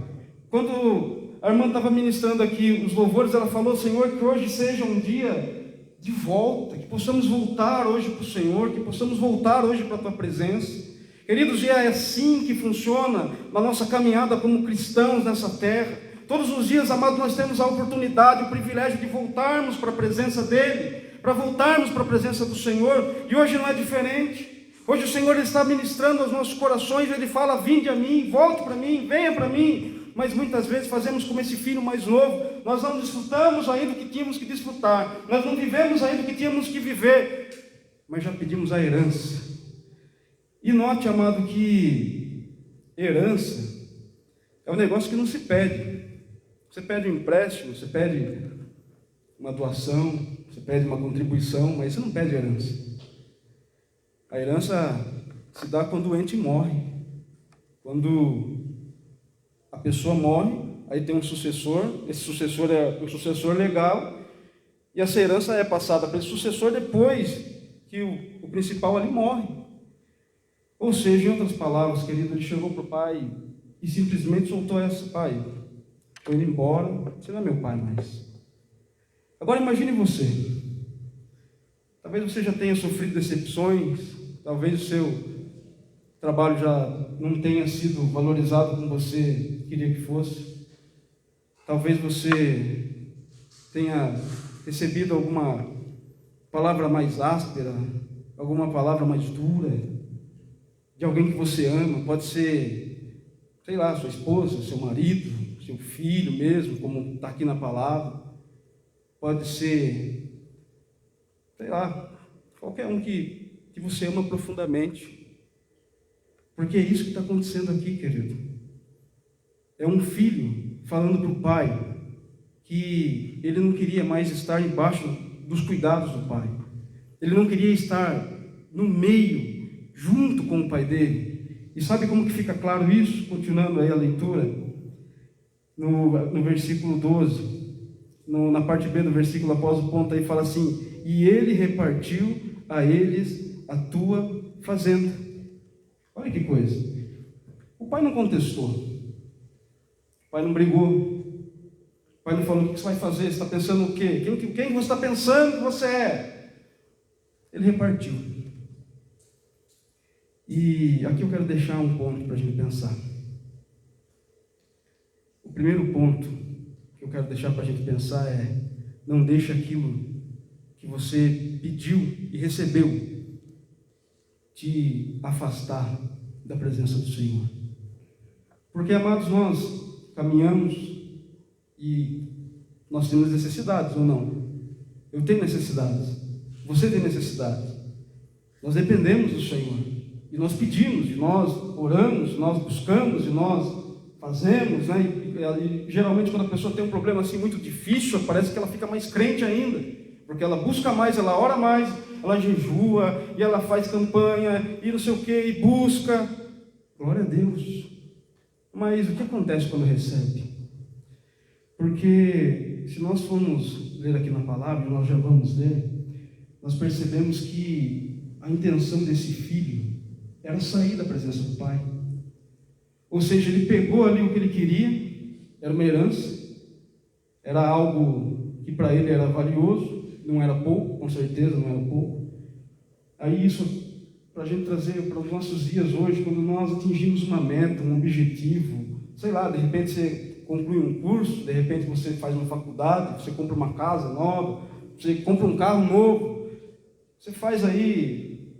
Quando a irmã estava ministrando aqui os louvores, ela falou: Senhor, que hoje seja um dia de volta, que possamos voltar hoje para o Senhor, que possamos voltar hoje para a Tua presença. Queridos, e é assim que funciona na nossa caminhada como cristãos nessa terra. Todos os dias, amados, nós temos a oportunidade, o privilégio de voltarmos para a presença dEle, para voltarmos para a presença do Senhor, e hoje não é diferente. Hoje o Senhor está ministrando aos nossos corações, Ele fala: vinde a mim, volte para mim, venha para mim. Mas muitas vezes fazemos como esse filho mais novo, nós não desfrutamos ainda o que tínhamos que desfrutar, nós não vivemos ainda o que tínhamos que viver, mas já pedimos a herança. E note, amado, que herança é um negócio que não se pede. Você pede um empréstimo, você pede uma doação, você pede uma contribuição, mas você não pede herança. A herança se dá quando o ente morre. Quando a pessoa morre, aí tem um sucessor, esse sucessor é um sucessor legal, e essa herança é passada para esse sucessor depois que o principal ali morre. Ou seja, em outras palavras, querido, ele chegou para o pai e simplesmente soltou essa: pai, estou indo embora, você não é meu pai mais. Agora imagine você, talvez você já tenha sofrido decepções, talvez o seu trabalho já não tenha sido valorizado como você queria que fosse, talvez você tenha recebido alguma palavra mais áspera, alguma palavra mais dura, de alguém que você ama. Pode ser, sei lá, sua esposa, seu marido, seu filho mesmo, como está aqui na palavra. Pode ser, sei lá, qualquer um que você ama profundamente. Porque é isso que está acontecendo aqui, querido. É um filho falando para o pai que ele não queria mais estar embaixo dos cuidados do pai. Ele não queria estar no meio, junto com o pai dele. E sabe como que fica claro isso? Continuando aí a leitura, no versículo 12, na parte B do versículo, após o ponto aí, fala assim: e ele repartiu a eles a tua fazenda. Olha que coisa. O pai não contestou. O pai não brigou. O pai não falou: o que você vai fazer? Você está pensando o quê? Quem você está pensando que você é? Ele repartiu. E aqui eu quero deixar um ponto para a gente pensar. O primeiro ponto que eu quero deixar para a gente pensar é: não deixe aquilo que você pediu e recebeu te afastar da presença do Senhor. Porque, amados, nós caminhamos e nós temos necessidades ou não? Eu tenho necessidades, você tem necessidades. Nós dependemos do Senhor e nós pedimos, e nós oramos, nós buscamos, e nós fazemos, né? E geralmente quando a pessoa tem um problema assim muito difícil, parece que ela fica mais crente ainda, porque ela busca mais, ela ora mais, ela jejua, e ela faz campanha, e não sei o que, e busca. Glória a Deus. Mas o que acontece quando recebe? Porque se nós formos ler aqui na palavra, nós já vamos ler, nós percebemos que a intenção desse filho era sair da presença do pai. Ou seja, ele pegou ali o que ele queria, era uma herança, era algo que para ele era valioso, não era pouco, com certeza não era pouco. Aí isso, para a gente trazer para os nossos dias hoje, quando nós atingimos uma meta, um objetivo, sei lá, de repente você conclui um curso, de repente você faz uma faculdade, você compra uma casa nova, você compra um carro novo, você faz aí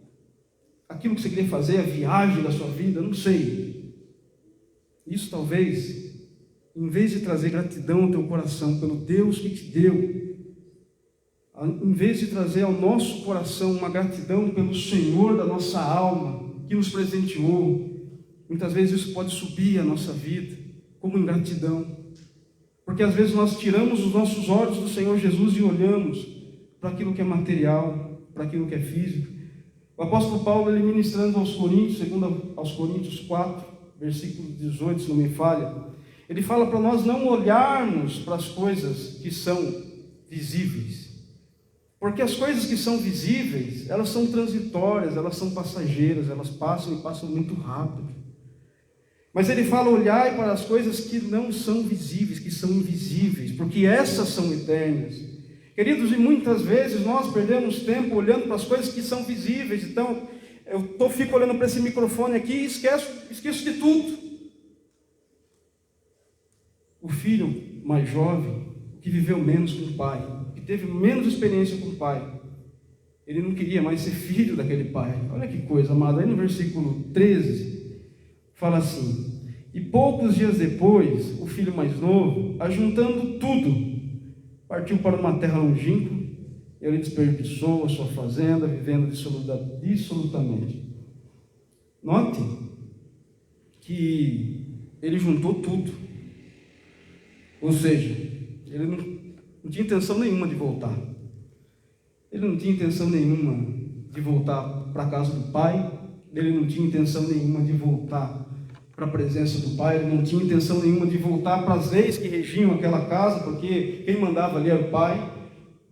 aquilo que você queria fazer, a viagem da sua vida, não sei. Isso talvez, em vez de trazer gratidão ao teu coração pelo Deus que te deu, em vez de trazer ao nosso coração uma gratidão pelo Senhor da nossa alma, que nos presenteou, muitas vezes isso pode subir a nossa vida como ingratidão, porque às vezes nós tiramos os nossos olhos do Senhor Jesus e olhamos para aquilo que é material, para aquilo que é físico. O apóstolo Paulo, ele ministrando aos Coríntios, segundo aos Coríntios 4, versículo 18, se não me falha, ele fala para nós não olharmos para as coisas que são visíveis, porque as coisas que são visíveis, elas são transitórias, elas são passageiras, elas passam e passam muito rápido. Mas ele fala: olhai para as coisas que não são visíveis, que são invisíveis, porque essas são eternas. Queridos, e muitas vezes nós perdemos tempo olhando para as coisas que são visíveis. Então, eu fico olhando para esse microfone aqui e esqueço de tudo. O filho mais jovem, que viveu menos com o pai, que teve menos experiência com o pai, ele não queria mais ser filho daquele pai. Olha que coisa, amado. Aí no versículo 13, fala assim: e poucos dias depois, o filho mais novo, ajuntando tudo, partiu para uma terra longínqua, e ele desperdiçou a sua fazenda, vivendo dissolutamente. Note que ele juntou tudo, ou seja, ele não tinha intenção nenhuma de voltar. Ele não tinha intenção nenhuma de voltar para a casa do pai, ele não tinha intenção nenhuma de voltar para a presença do pai, ele não tinha intenção nenhuma de voltar para as leis que regiam aquela casa, porque quem mandava ali era o pai.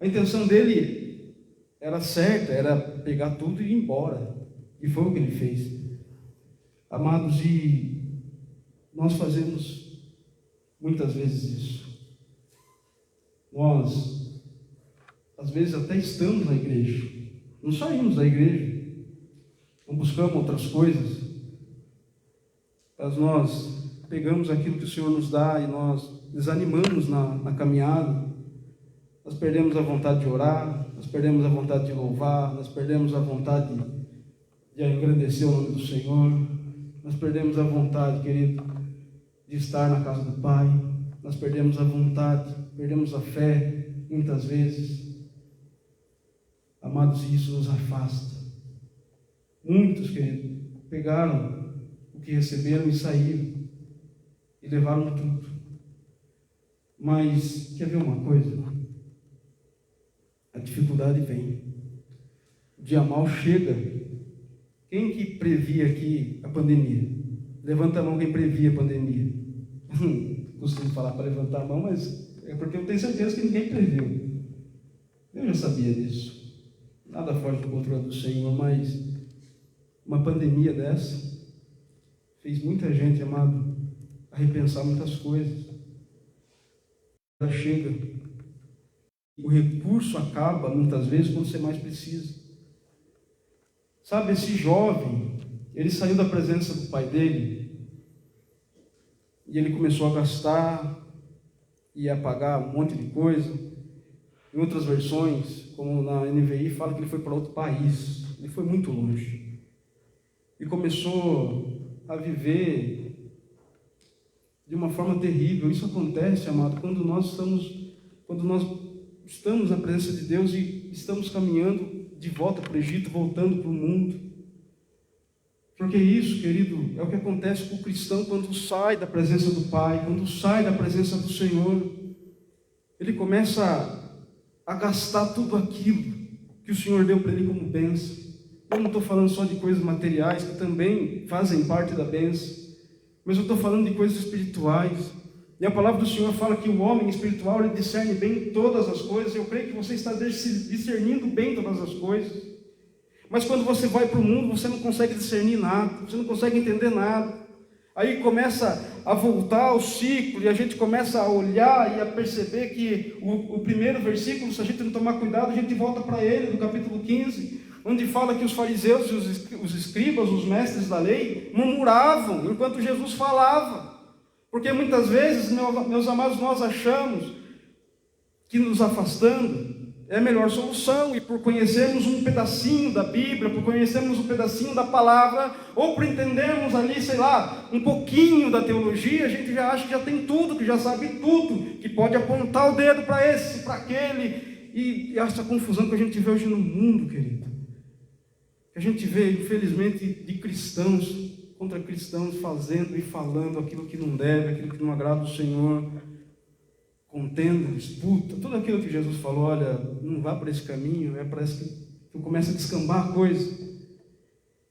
A intenção dele era certa, era pegar tudo e ir embora, e foi o que ele fez. Amados, e nós fazemos muitas vezes isso. Nós, às vezes, até estamos na igreja, não saímos da igreja, não buscamos outras coisas, mas nós pegamos aquilo que o Senhor nos dá e nós desanimamos na caminhada, nós perdemos a vontade de orar, nós perdemos a vontade de louvar, nós perdemos a vontade de engrandecer o nome do Senhor, nós perdemos a vontade, querido, de estar na casa do Pai, nós perdemos a vontade, perdemos a fé, muitas vezes. Amados, isso nos afasta. Muitos, querido, pegaram o que receberam e saíram, e levaram tudo. Mas, quer ver uma coisa? A dificuldade vem, o dia mau chega. Quem que previa aqui a pandemia? Levanta a mão quem previa a pandemia. Costumo falar para levantar a mão, mas é porque eu tenho certeza que ninguém previu. Eu já sabia disso. Nada foge do controle do Senhor, mas uma pandemia dessa fez muita gente, amado, a repensar muitas coisas. Ela chega, o recurso acaba muitas vezes quando você mais precisa. Sabe, esse jovem, ele saiu da presença do pai dele e ele começou a gastar e a pagar um monte de coisa. Em outras versões, como na NVI, fala que ele foi para outro país. Ele foi muito longe. E começou a viver de uma forma terrível. Isso acontece, amado, quando nós estamos na presença de Deus e estamos caminhando de volta para o Egito, voltando para o mundo. Porque isso, querido, é o que acontece com o cristão quando sai da presença do Pai, quando sai da presença do Senhor. Ele começa a gastar tudo aquilo que o Senhor deu para ele como bênção. Eu não estou falando só de coisas materiais, que também fazem parte da bênção, mas eu estou falando de coisas espirituais. E a palavra do Senhor fala que o homem espiritual, ele discerne bem todas as coisas. Eu creio que você está discernindo bem todas as coisas. Mas quando você vai para o mundo, você não consegue discernir nada, você não consegue entender nada. Aí começa a voltar o ciclo, e a gente começa a olhar e a perceber que o primeiro versículo, se a gente não tomar cuidado, a gente volta para ele, no capítulo 15, onde fala que os fariseus e os escribas, os mestres da lei, murmuravam enquanto Jesus falava. Porque muitas vezes, meus amados, nós achamos que nos afastando é a melhor solução, e por conhecermos um pedacinho da Bíblia, por conhecermos um pedacinho da palavra, ou por entendermos ali, sei lá, um pouquinho da teologia, a gente já acha que já tem tudo, que já sabe tudo, que pode apontar o dedo para esse, para aquele, e essa confusão que a gente vê hoje no mundo, querido, que a gente vê, infelizmente, de cristãos contra cristãos, fazendo e falando aquilo que não deve, aquilo que não agrada o Senhor, contenda, disputa, tudo aquilo que Jesus falou, olha, não vá por esse caminho, parece que começa a descambar a coisa.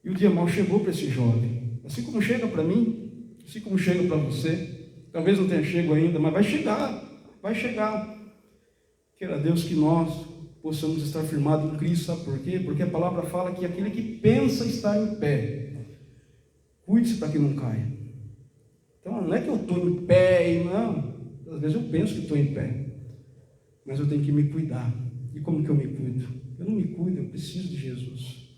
E o dia mau chegou para esse jovem, assim como chega para mim, assim como chega para você. Talvez não tenha chego ainda, mas vai chegar. Queira Deus que nós possamos estar firmados em Cristo. Sabe por quê? Porque a palavra fala que aquele que pensa estar em pé, cuide-se para que não caia. Então não é que eu estou em pé e não. Às vezes eu penso que estou em pé, mas eu tenho que me cuidar. E como que eu me cuido? Eu não me cuido, eu preciso de Jesus,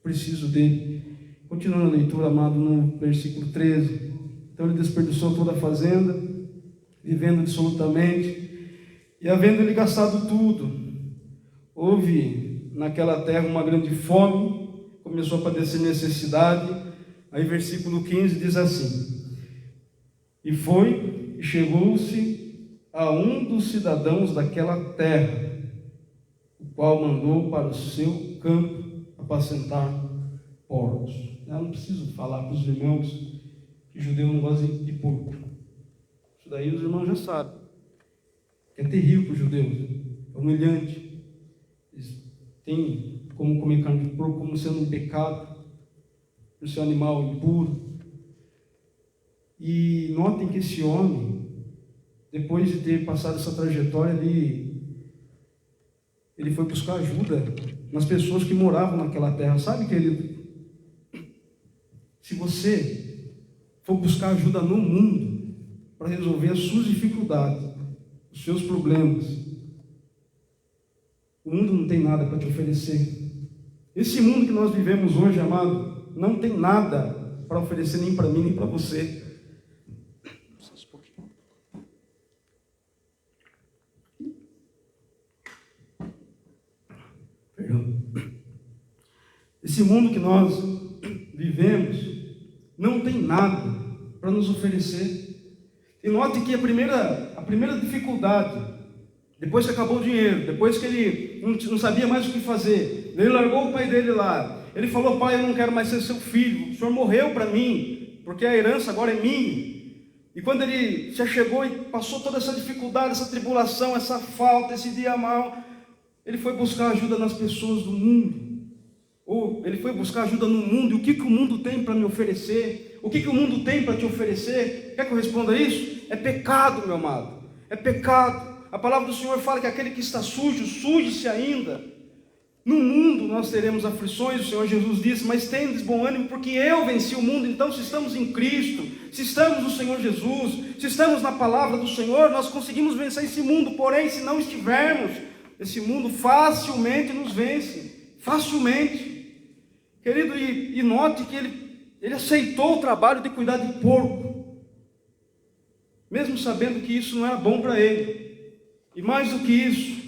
preciso dele. Continuando a leitura, amado, no versículo 13. Então ele desperdiçou toda a fazenda, vivendo dissolutamente, e havendo ele gastado tudo, houve naquela terra uma grande fome, começou a padecer necessidade. Aí versículo 15 diz assim: e foi e chegou-se a um dos cidadãos daquela terra, o qual mandou para o seu campo apacentar porcos. Eu não preciso falar para os irmãos que judeu não gosta de porco. Isso daí os irmãos já sabem. É terrível para os judeus, é humilhante. Eles têm como comer carne de porco como sendo um pecado, por ser um animal impuro. E notem que esse homem, depois de ter passado essa trajetória, ele foi buscar ajuda nas pessoas que moravam naquela terra. Sabe, querido? Se você for buscar ajuda no mundo para resolver as suas dificuldades, os seus problemas, o mundo não tem nada para te oferecer. Esse mundo que nós vivemos hoje, amado, não tem nada para oferecer nem para mim, nem para você. Esse mundo que nós vivemos não tem nada para nos oferecer. E note que a primeira dificuldade, depois que acabou o dinheiro, depois que ele não sabia mais o que fazer, ele largou o pai dele lá. Ele falou: pai, eu não quero mais ser seu filho, o senhor morreu para mim, porque a herança agora é minha. E quando ele já chegou e passou toda essa dificuldade, essa tribulação, essa falta, esse dia mau, ele foi buscar ajuda nas pessoas do mundo. Ou ele foi buscar ajuda no mundo. E o que o mundo tem para me oferecer? O que o mundo tem para te oferecer? Quer que eu responda isso? É pecado, meu amado. É pecado. A palavra do Senhor fala que aquele que está sujo, suje-se ainda. No mundo nós teremos aflições, o Senhor Jesus disse, mas tendes bom ânimo, porque eu venci o mundo. Então, se estamos em Cristo, se estamos no Senhor Jesus, se estamos na palavra do Senhor, nós conseguimos vencer esse mundo. Porém, se não estivermos, esse mundo facilmente nos vence, facilmente. Querido, e note que ele aceitou o trabalho de cuidar de porco, mesmo sabendo que isso não era bom para ele. E mais do que isso,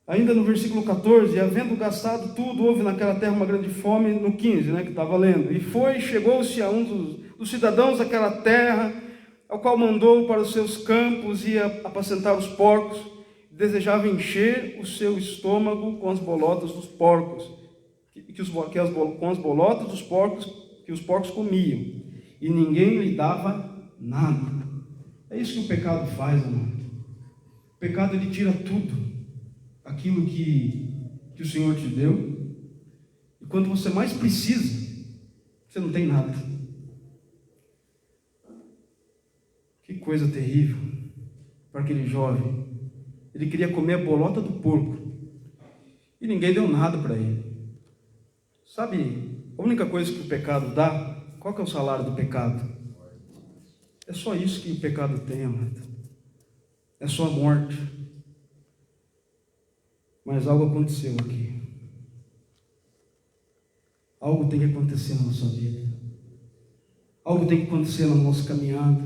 ainda no versículo 14, havendo gastado tudo, houve naquela terra uma grande fome, no 15, que estava lendo, e chegou-se a um dos cidadãos daquela terra, ao qual mandou para os seus campos e apacentar os porcos, desejava encher o seu estômago com as bolotas dos porcos, com as bolotas dos porcos que os porcos comiam, e ninguém lhe dava nada. É isso que o pecado faz, amado. O pecado, ele tira tudo aquilo que o Senhor te deu, e quando você mais precisa, você não tem nada. Que coisa terrível para aquele jovem. Ele queria comer a bolota do porco e ninguém deu nada para ele. Sabe, a única coisa que o pecado dá, qual que é o salário do pecado? É só isso que o pecado tem, amado. É só a morte. Mas algo aconteceu aqui. Algo tem que acontecer na nossa vida. Algo tem que acontecer na nossa caminhada.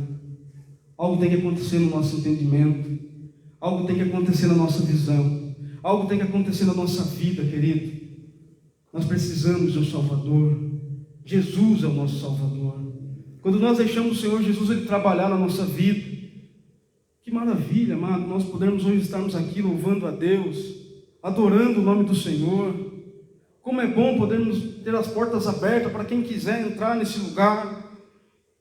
Algo tem que acontecer no nosso entendimento. Algo tem que acontecer na nossa visão. Algo tem que acontecer na nossa vida, querido. Nós precisamos de um Salvador. Jesus é o nosso Salvador. Quando nós deixamos o Senhor Jesus Ele trabalhar na nossa vida, que maravilha, amado, nós podemos hoje estarmos aqui louvando a Deus, adorando o nome do Senhor. Como é bom podermos ter as portas abertas para quem quiser entrar nesse lugar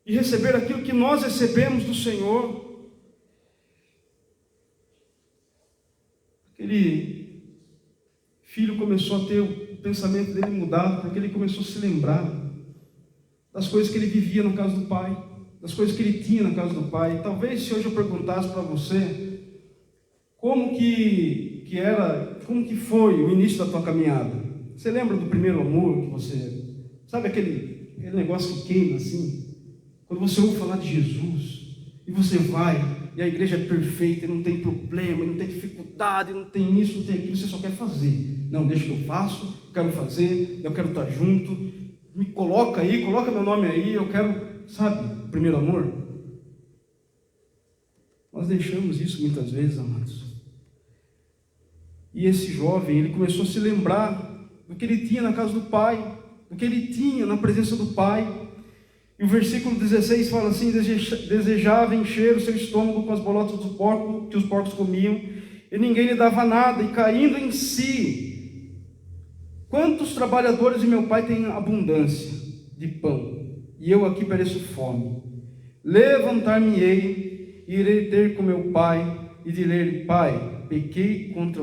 e receber aquilo que nós recebemos do Senhor. Aquele filho começou a ter o pensamento dele mudado, porque ele começou a se lembrar das coisas que ele vivia na casa do pai, das coisas que ele tinha na casa do pai. Talvez se hoje eu perguntasse para você como que foi o início da tua caminhada. Você lembra do primeiro amor que você... Sabe aquele negócio que queima assim? Quando você ouve falar de Jesus, e você vai, e a igreja é perfeita, e não tem problema, e não tem dificuldade, não tem isso, não tem aquilo, você só quer fazer. Não, deixa que eu faço, quero fazer, eu quero estar junto, me coloca aí, coloca meu nome aí, eu quero, sabe, o primeiro amor. Nós deixamos isso muitas vezes, amados. E esse jovem, ele começou a se lembrar do que ele tinha na casa do pai, do que ele tinha na presença do pai. E o versículo 16 fala assim: desejava encher o seu estômago com as bolotas do porco que os porcos comiam, e ninguém lhe dava nada, e caindo em si: quantos trabalhadores de meu pai têm abundância de pão, e eu aqui pereço fome? Levantar-me-ei, e irei ter com meu pai, e direi-lhe: Pai, pequei contra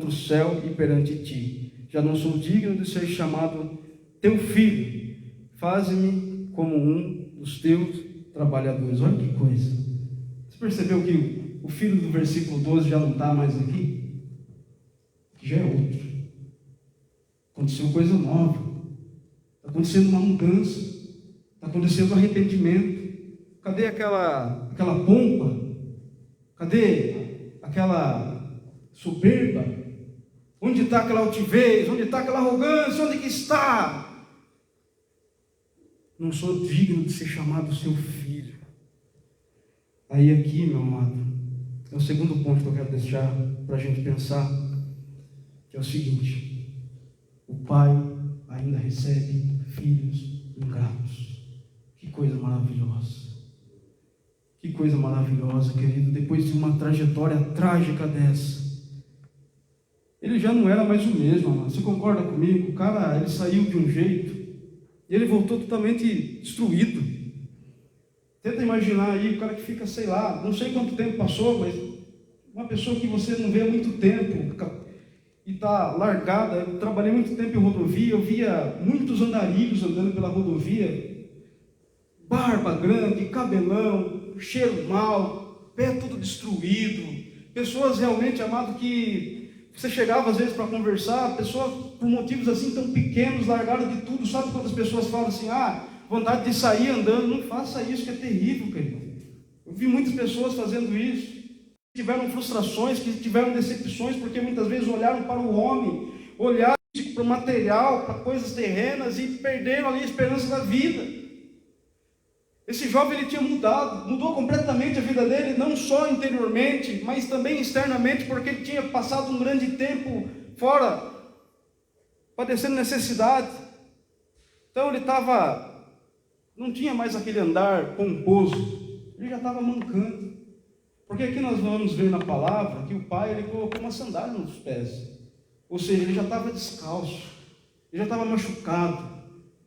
o céu e perante ti, já não sou digno de ser chamado teu filho, faze-me como um dos teus trabalhadores. Olha que coisa. Você percebeu que o filho do versículo 12 já não está mais aqui? Que já é outro. Aconteceu coisa nova. Está acontecendo uma mudança. Está acontecendo um arrependimento. Cadê aquela pompa? Cadê aquela soberba? Onde está aquela altivez? Onde está aquela arrogância? Onde que está? Não sou digno de ser chamado seu filho. Aí aqui, meu amado, é o segundo ponto que eu quero deixar para a gente pensar, que é o seguinte: o pai ainda recebe filhos ingratos. Que coisa maravilhosa. Que coisa maravilhosa, querido. Depois de uma trajetória trágica dessa, ele já não era mais o mesmo, amado. Você concorda comigo? O cara, ele saiu de um jeito e ele voltou totalmente destruído. Tenta imaginar aí o cara que fica, sei lá, não sei quanto tempo passou, mas uma pessoa que você não vê há muito tempo e está largada. Eu trabalhei muito tempo em rodovia, eu via muitos andarilhos andando pela rodovia, barba grande, cabelão, cheiro mal, pé todo destruído, pessoas realmente, amado, que você chegava às vezes para conversar, pessoas por motivos assim tão pequenos, largaram de tudo. Sabe quando as pessoas falam assim, vontade de sair andando? Não faça isso, que é terrível, querido. Eu vi muitas pessoas fazendo isso, que tiveram frustrações, que tiveram decepções, porque muitas vezes olharam para o homem, olharam para o material, para coisas terrenas e perderam ali a esperança da vida. Esse jovem, ele tinha mudou completamente a vida dele, não só interiormente, mas também externamente, porque ele tinha passado um grande tempo fora, padecendo necessidade. Então ele não tinha mais aquele andar pomposo, ele já estava mancando. Porque aqui nós vamos ver na palavra que o pai, ele colocou uma sandália nos pés, ou seja, ele já estava descalço, ele já estava machucado,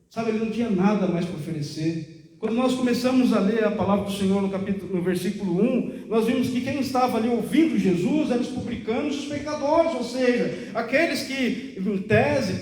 sabe, ele não tinha nada mais para oferecer. Quando nós começamos a ler a palavra do Senhor no versículo 1, nós vimos que quem estava ali ouvindo Jesus eram os publicanos e os pecadores, ou seja, aqueles que, em tese,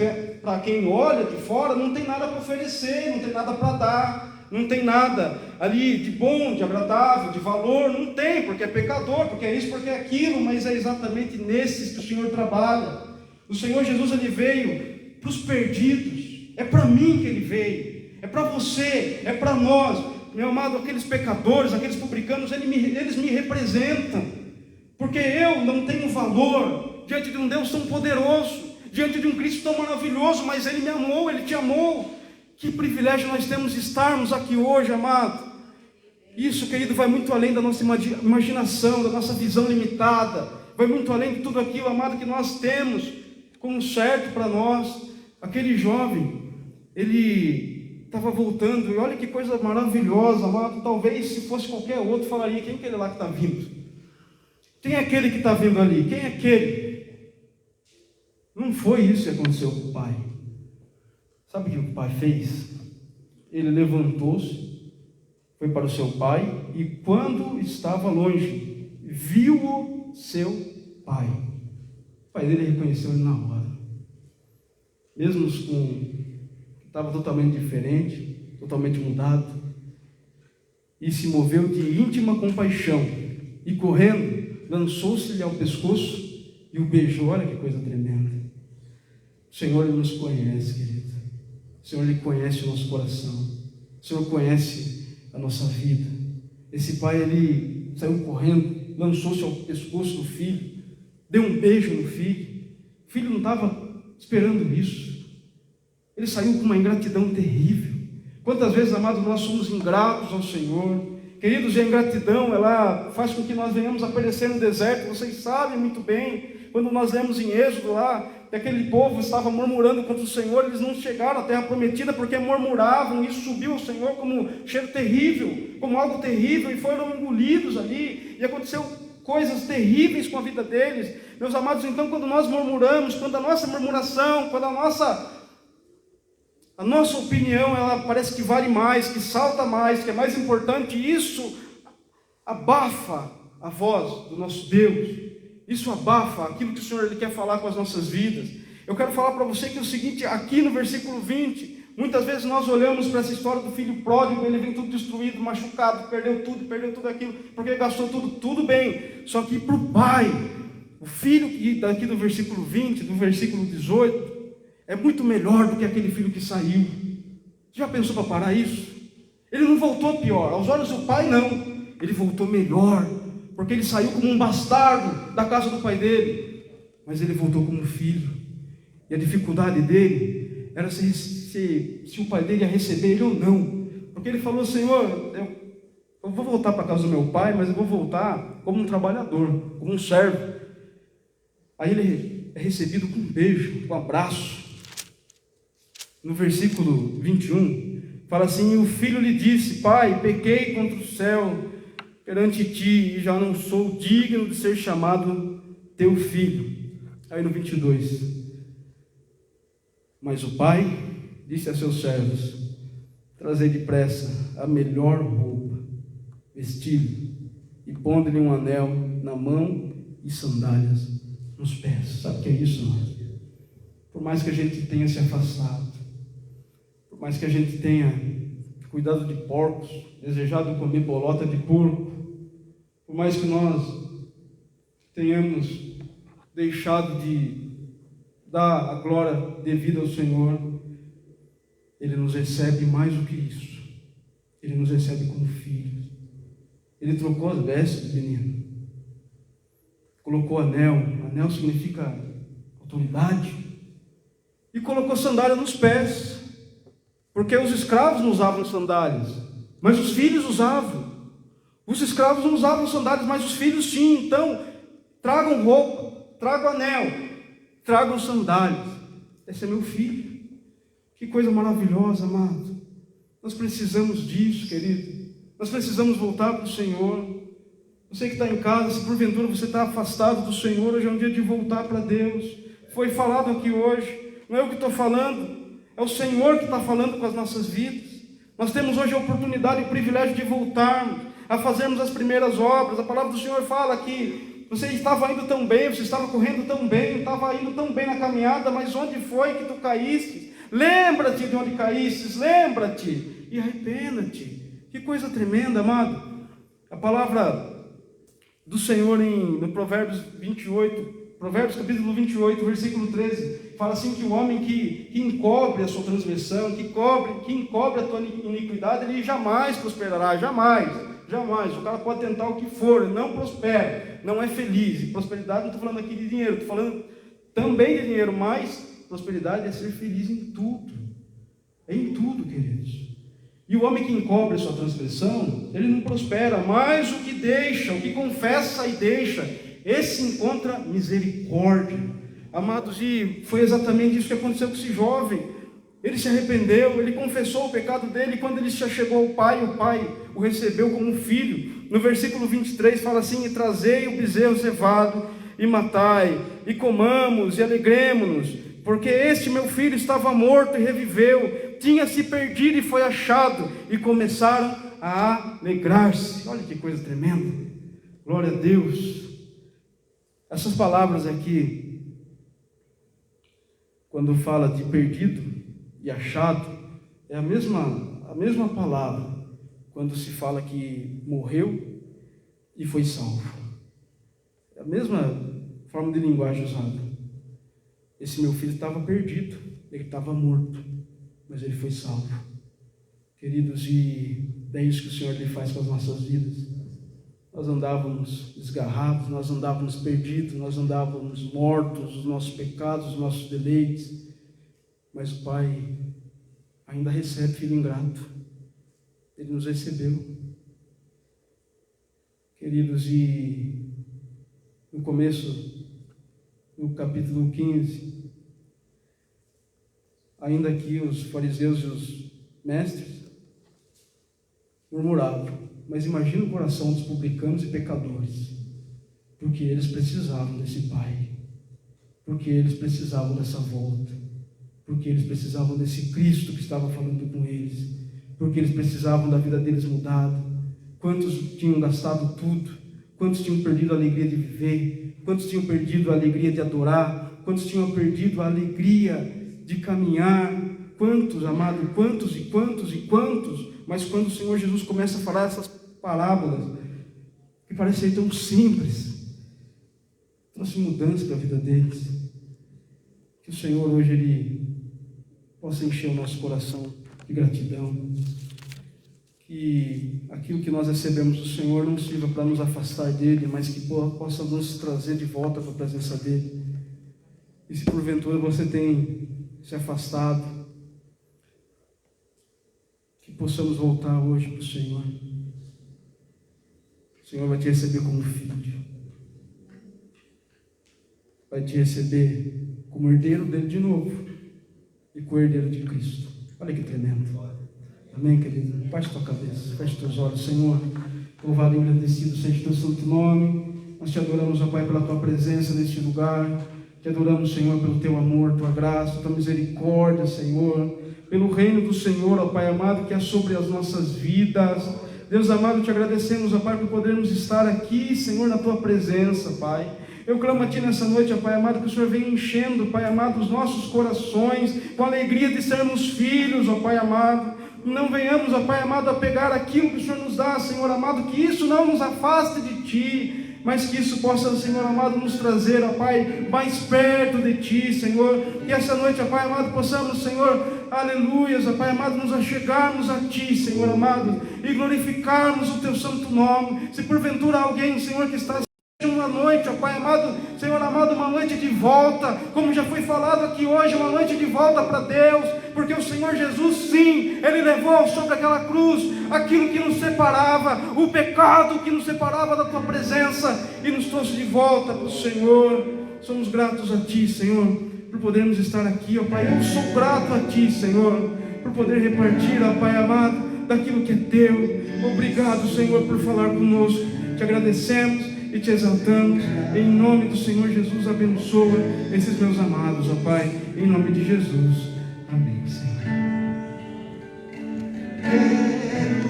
para quem olha de fora, não tem nada para oferecer, não tem nada para dar, não tem nada ali de bom, de agradável, de valor, não tem, porque é pecador, porque é isso, porque é aquilo, mas é exatamente nesses que o Senhor trabalha. O Senhor Jesus, ele veio para os perdidos, é para mim que ele veio. É para você, é para nós, meu amado, aqueles pecadores, aqueles publicanos, eles me representam, porque eu não tenho valor diante de um Deus tão poderoso, diante de um Cristo tão maravilhoso, mas Ele me amou, Ele te amou. Que privilégio nós temos de estarmos aqui hoje, amado. Isso, querido, vai muito além da nossa imaginação, da nossa visão limitada, vai muito além de tudo aquilo, amado, que nós temos como certo para nós. Aquele jovem, ele estava voltando, e olha que coisa maravilhosa, amado. Talvez se fosse qualquer outro, falaria: quem é aquele lá que está vindo? Quem é aquele que está vindo ali? Quem é aquele? Não foi isso que aconteceu com o pai. Sabe o que o pai fez? Ele levantou-se, foi para o seu pai, e quando estava longe, viu-o seu pai. O pai dele reconheceu ele na hora, mesmo com estava totalmente diferente, totalmente mudado, e se moveu de íntima compaixão, e correndo, lançou-se-lhe ao pescoço e o beijou. Olha que coisa tremenda. O Senhor, Ele nos conhece, querido. O Senhor, Ele conhece o nosso coração. O Senhor conhece a nossa vida. Esse pai, ele saiu correndo, lançou-se ao pescoço do filho, deu um beijo no filho. O filho não estava esperando isso. Ele saiu com uma ingratidão terrível. Quantas vezes, amados, nós somos ingratos ao Senhor. Queridos, e a ingratidão, ela faz com que nós venhamos a perecer no deserto. Vocês sabem muito bem, quando nós lemos em Êxodo lá, que aquele povo estava murmurando contra o Senhor, eles não chegaram à terra prometida porque murmuravam, e isso subiu ao Senhor como cheiro terrível, como algo terrível, e foram engolidos ali, e aconteceu coisas terríveis com a vida deles. Meus amados, então quando nós murmuramos, quando a nossa murmuração, quando a nossa opinião, ela parece que vale mais, que salta mais, que é mais importante, isso abafa a voz do nosso Deus, isso abafa aquilo que o Senhor, Ele quer falar com as nossas vidas. Eu quero falar para você que é o seguinte, aqui no versículo 20, muitas vezes nós olhamos para essa história do filho pródigo, ele vem tudo destruído, machucado, perdeu tudo aquilo, porque gastou tudo bem, só que para o pai, o filho daqui do versículo 20, do versículo 18, é muito melhor do que aquele filho que saiu. Já pensou para parar isso? Ele não voltou pior, aos olhos do pai não, ele voltou melhor, porque ele saiu como um bastardo da casa do pai dele, mas ele voltou como filho. E a dificuldade dele era se o pai dele ia receber ele ou não, porque ele falou: Senhor, eu vou voltar para a casa do meu pai, mas eu vou voltar como um trabalhador, como um servo. Aí ele é recebido com um beijo, com um abraço. No versículo 21, fala assim: o filho lhe disse: Pai, pequei contra o céu perante ti, e já não sou digno de ser chamado teu filho. Aí no 22, mas o pai disse a seus servos: trazei depressa a melhor roupa, vestiu-lhe, e pondo-lhe um anel na mão e sandálias nos pés. Sabe o que é isso, irmão? Por mais que a gente tenha se afastado, por mais que a gente tenha cuidado de porcos, desejado comer bolota de porco, Por mais que nós tenhamos deixado de dar a glória devida ao Senhor, Ele nos recebe mais do que isso. Ele nos recebe como filhos. Ele trocou as vestes do menino. Colocou anel. Anel significa autoridade. E colocou sandália nos pés. Porque os escravos não usavam sandálias, mas os filhos usavam. Os escravos não usavam sandálias, mas os filhos tinham. Então, tragam roupa, tragam anel, tragam sandálias. Esse é meu filho. Que coisa maravilhosa, amado. Nós precisamos disso, querido. Nós precisamos voltar para o Senhor. Você que está em casa, se porventura você está afastado do Senhor, hoje é um dia de voltar para Deus. Foi falado aqui hoje, não é eu que estou falando, é o Senhor que está falando com as nossas vidas. Nós temos hoje a oportunidade e o privilégio de voltarmos a fazermos as primeiras obras. A palavra do Senhor fala que você estava indo tão bem, você estava correndo tão bem, estava indo tão bem na caminhada, mas onde foi que tu caíste? Lembra-te de onde caíste, lembra-te e arrependa-te. Que coisa tremenda, amado. A palavra do Senhor no Provérbios 28, Provérbios capítulo 28, versículo 13, fala assim que o homem que encobre a sua transgressão, que encobre a tua iniquidade, ele jamais prosperará, jamais. O cara pode tentar o que for, ele não prospera, não é feliz. E prosperidade, não estou falando aqui de dinheiro, estou falando também de dinheiro, mas prosperidade é ser feliz em tudo, queridos. E o homem que encobre a sua transgressão, ele não prospera, mas o que deixa, o que confessa e deixa, esse encontra misericórdia. Amados, e foi exatamente isso que aconteceu com esse jovem. Ele se arrependeu, ele confessou o pecado dele, e quando ele se chegou ao pai, o pai o recebeu como filho. No versículo 23 fala assim: e trazei o bezerro cevado, e matai, e comamos, e alegremo-nos, porque este meu filho estava morto e reviveu, tinha se perdido e foi achado, e começaram a alegrar-se. Olha que coisa tremenda, glória a Deus. Essas palavras aqui, quando fala de perdido e achado, é a mesma palavra quando se fala que morreu e foi salvo. É a mesma forma de linguagem usada. Esse meu filho estava perdido, ele estava morto, mas ele foi salvo. Queridos, e é isso que o Senhor lhe faz com as nossas vidas. Nós andávamos desgarrados, nós andávamos perdidos, nós andávamos mortos, os nossos pecados, os nossos deleites, mas o Pai ainda recebe filho ingrato. Ele nos recebeu. Queridos, e no começo, no capítulo 15, ainda que os fariseus e os mestres murmuravam, mas imagina o coração dos publicanos e pecadores, porque eles precisavam desse Pai, porque eles precisavam dessa volta, porque eles precisavam desse Cristo que estava falando com eles, porque eles precisavam da vida deles mudada. Quantos tinham gastado tudo? Quantos tinham perdido a alegria de viver? Quantos tinham perdido a alegria de adorar? Quantos tinham perdido a alegria de caminhar? Quantos, amado, quantos e quantos e quantos? Mas quando o Senhor Jesus começa a falar essas parábolas, que parecem tão simples, trouxe mudança para a vida deles. Que o Senhor hoje Ele possa encher o nosso coração de gratidão. Que aquilo que nós recebemos do Senhor não sirva para nos afastar dEle, mas que possa nos trazer de volta para a presença dEle. E se porventura você tem se afastado, que possamos voltar hoje para o Senhor. O Senhor vai te receber como filho, vai te receber como herdeiro dele de novo e co-herdeiro de Cristo. Olha que tremendo. Amém, querido? Baixe tua cabeça, feche teus olhos. Senhor, louvado e agradecido seja o teu santo nome. Nós te adoramos, ó Pai, pela tua presença neste lugar. Te adoramos, Senhor, pelo teu amor, tua graça, tua misericórdia, Senhor, pelo reino do Senhor, ó Pai amado, que é sobre as nossas vidas. Deus amado, te agradecemos, ó Pai, por podermos estar aqui, Senhor, na tua presença, Pai. Eu clamo a Ti nessa noite, ó Pai amado, que o Senhor venha enchendo, Pai amado, os nossos corações com a alegria de sermos filhos, ó Pai amado. Não venhamos, ó Pai amado, a pegar aquilo que o Senhor nos dá, Senhor amado, que isso não nos afaste de Ti, mas que isso possa, Senhor amado, nos trazer, ó Pai, mais perto de Ti, Senhor. Que essa noite, ó Pai amado, possamos, Senhor, aleluias, ó Pai amado, nos achegarmos a Ti, Senhor amado, e glorificarmos o Teu santo nome. Se porventura alguém, Senhor, que está uma noite, ó Pai amado, Senhor amado, uma noite de volta, como já foi falado aqui hoje, uma noite de volta para Deus, porque o Senhor Jesus, sim, Ele levou sobre aquela cruz aquilo que nos separava, o pecado que nos separava da Tua presença, e nos trouxe de volta para o Senhor. Somos gratos a Ti, Senhor, por podermos estar aqui, ó Pai. Eu sou grato a Ti, Senhor, por poder repartir, ó Pai amado, daquilo que é Teu. Obrigado, Senhor, por falar conosco. Te agradecemos e Te exaltamos, em nome do Senhor Jesus. Abençoa esses meus amados, ó Pai, em nome de Jesus, amém, Senhor. Quero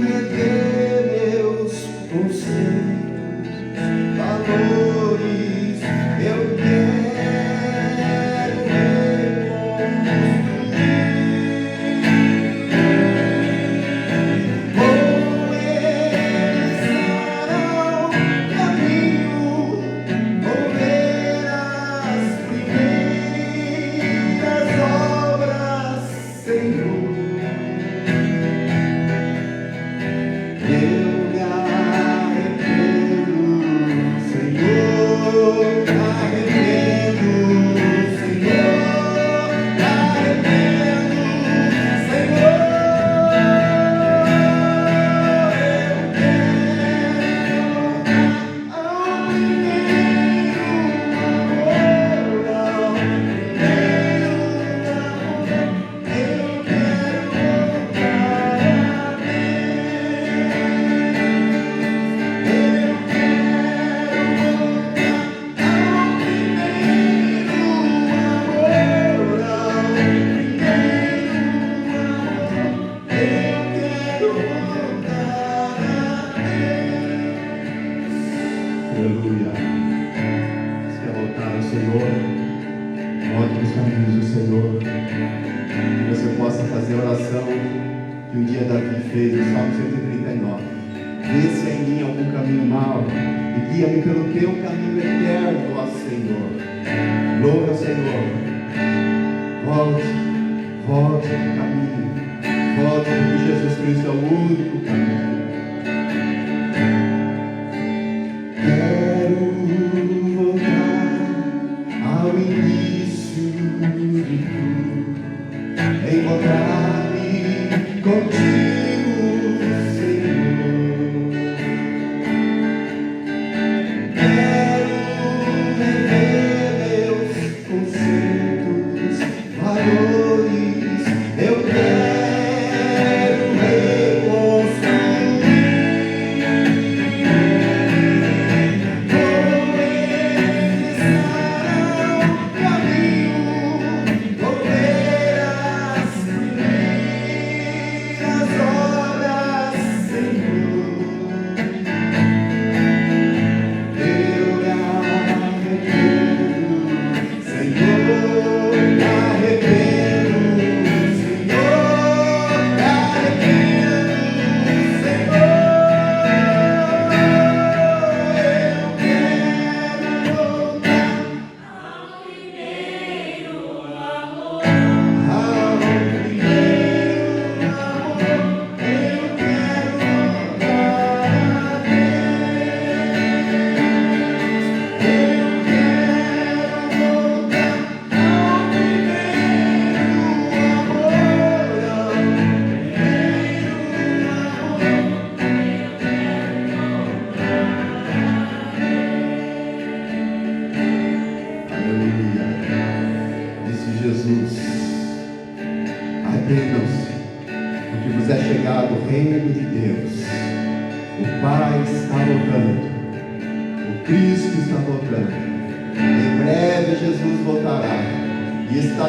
viver meus conceitos, valores, eu quero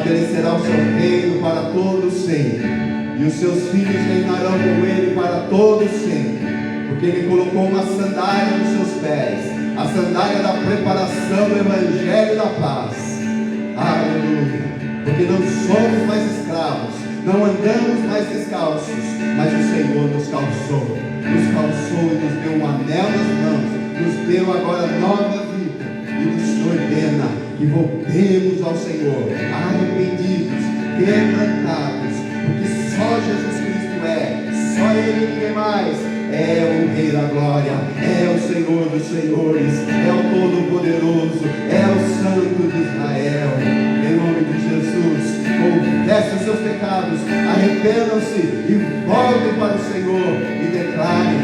Estabelecerá o seu reino para todos sempre, e os seus filhos reinarão com ele para todos sempre, porque ele colocou uma sandália nos seus pés, a sandália da preparação do Evangelho da paz. Aleluia. Porque não somos mais escravos, não andamos mais descalços, mas o Senhor nos calçou e nos deu um anel nas mãos, nos deu agora nova vida e nos ordena que voltemos ao Senhor, arrependidos, quebrantados, porque só Jesus Cristo só Ele e ninguém mais é o Rei da Glória, é o Senhor dos Senhores, é o Todo-Poderoso, é o Santo de Israel. Em nome de Jesus, confessem os seus pecados, arrependam-se e voltem para o Senhor e declarem: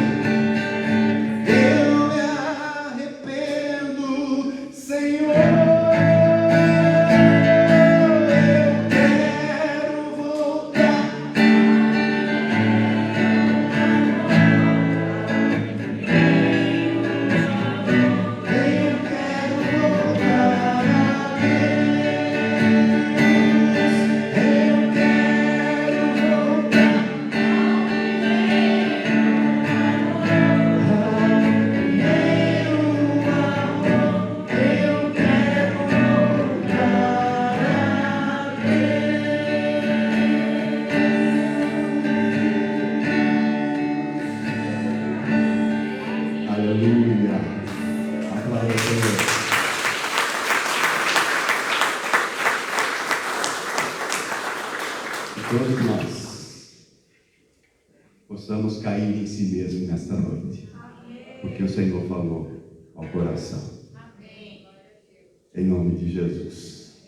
eu me arrependo, Senhor, eu quero voltar. Todos nós possamos cair em si mesmo nesta noite, porque o Senhor falou ao coração. Em nome de Jesus.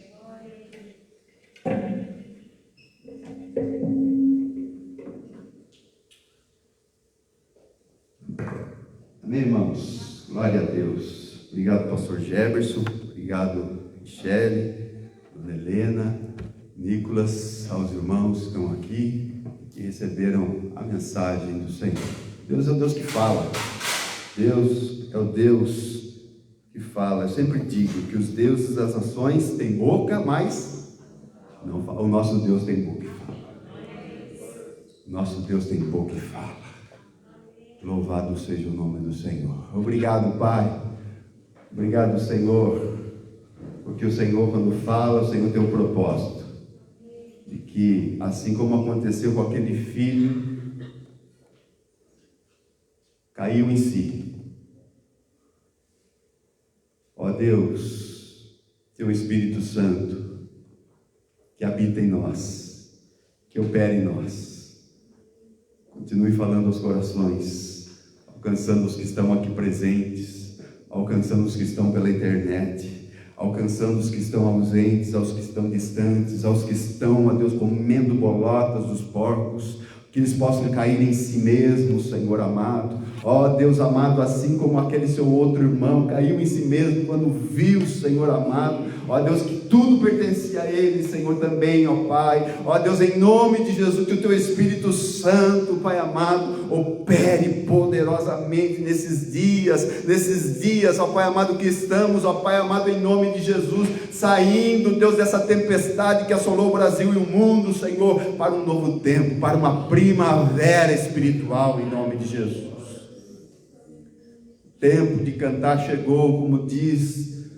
Amém, irmãos? Glória a Deus. Obrigado, pastor Jefferson. Obrigado, Michele, dona Helena, Nicolas, aos irmãos que estão aqui e receberam a mensagem do Senhor. Deus é o Deus que fala. Deus é o Deus que fala. Eu sempre digo que os deuses das nações têm boca, mas não fala. O nosso Deus tem boca e fala. O nosso Deus tem boca e fala. Louvado seja o nome do Senhor. Obrigado, Pai. Obrigado, Senhor, porque o Senhor, quando fala, o Senhor tem um propósito. De que, assim como aconteceu com aquele filho, caiu em si. Ó Deus, Teu Espírito Santo, que habita em nós, que opera em nós, continue falando aos corações, alcançando os que estão aqui presentes, alcançando os que estão pela internet, alcançando os que estão ausentes, aos que estão distantes, aos que estão, ó Deus, comendo bolotas dos porcos, que eles possam cair em si mesmos, Senhor amado. Ó Deus amado, assim como aquele seu outro irmão caiu em si mesmo quando viu, Senhor amado, ó Deus, que tudo pertencia a ele, Senhor, também, ó Pai. Ó Deus, em nome de Jesus, que o Teu Espírito Santo, Pai amado, opere poderosamente nesses dias, ó Pai amado, que estamos, ó Pai amado, em nome de Jesus, saindo, Deus, dessa tempestade que assolou o Brasil e o mundo, Senhor, para um novo tempo, para uma primavera espiritual, em nome de Jesus. O tempo de cantar chegou, como diz,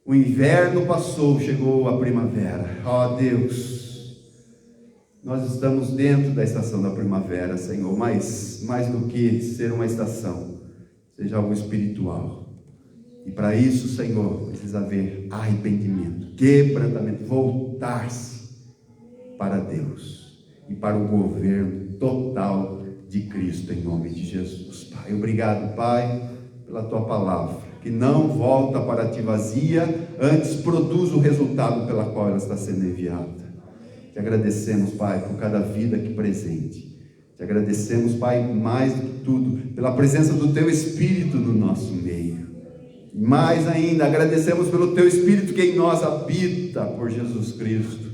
o inverno passou, chegou a primavera. Ó Deus, nós estamos dentro da estação da primavera, Senhor, mas mais do que ser uma estação, seja algo espiritual. E para isso, Senhor, precisa haver arrependimento, quebrantamento, voltar-se para Deus e para o governo total de Cristo, em nome de Jesus, Pai. Obrigado, Pai, pela Tua palavra, que não volta para Ti vazia, antes produz o resultado pela qual ela está sendo enviada. Te agradecemos, Pai, por cada vida aqui presente. Te agradecemos, Pai, mais do que tudo, pela presença do Teu Espírito no nosso meio. Mais ainda, agradecemos pelo Teu Espírito que em nós habita, por Jesus Cristo,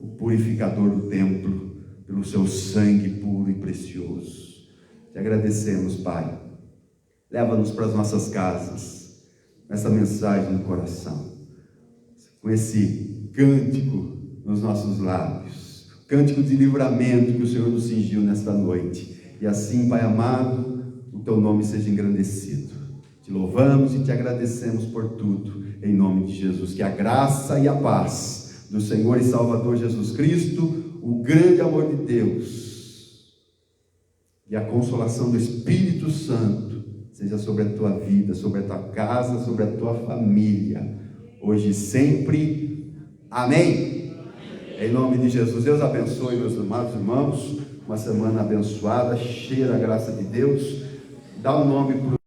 o purificador do templo, pelo Seu sangue puro e precioso. Te agradecemos, Pai. Leva-nos para as nossas casas, essa mensagem no coração, com esse cântico nos nossos lábios, cântico de livramento que o Senhor nos cingiu nesta noite. E assim, Pai amado, o Teu nome seja engrandecido. Te Te louvamos e te agradecemos por tudo, em nome de Jesus. Que a graça e a paz do Senhor e Salvador Jesus Cristo, o grande amor de Deus e a consolação do Espírito Santo seja sobre a tua vida, sobre a tua casa, sobre a tua família, hoje e sempre. Amém. Em nome de Jesus, Deus abençoe meus amados irmãos, uma semana abençoada, cheia da graça de Deus. Dá um nome para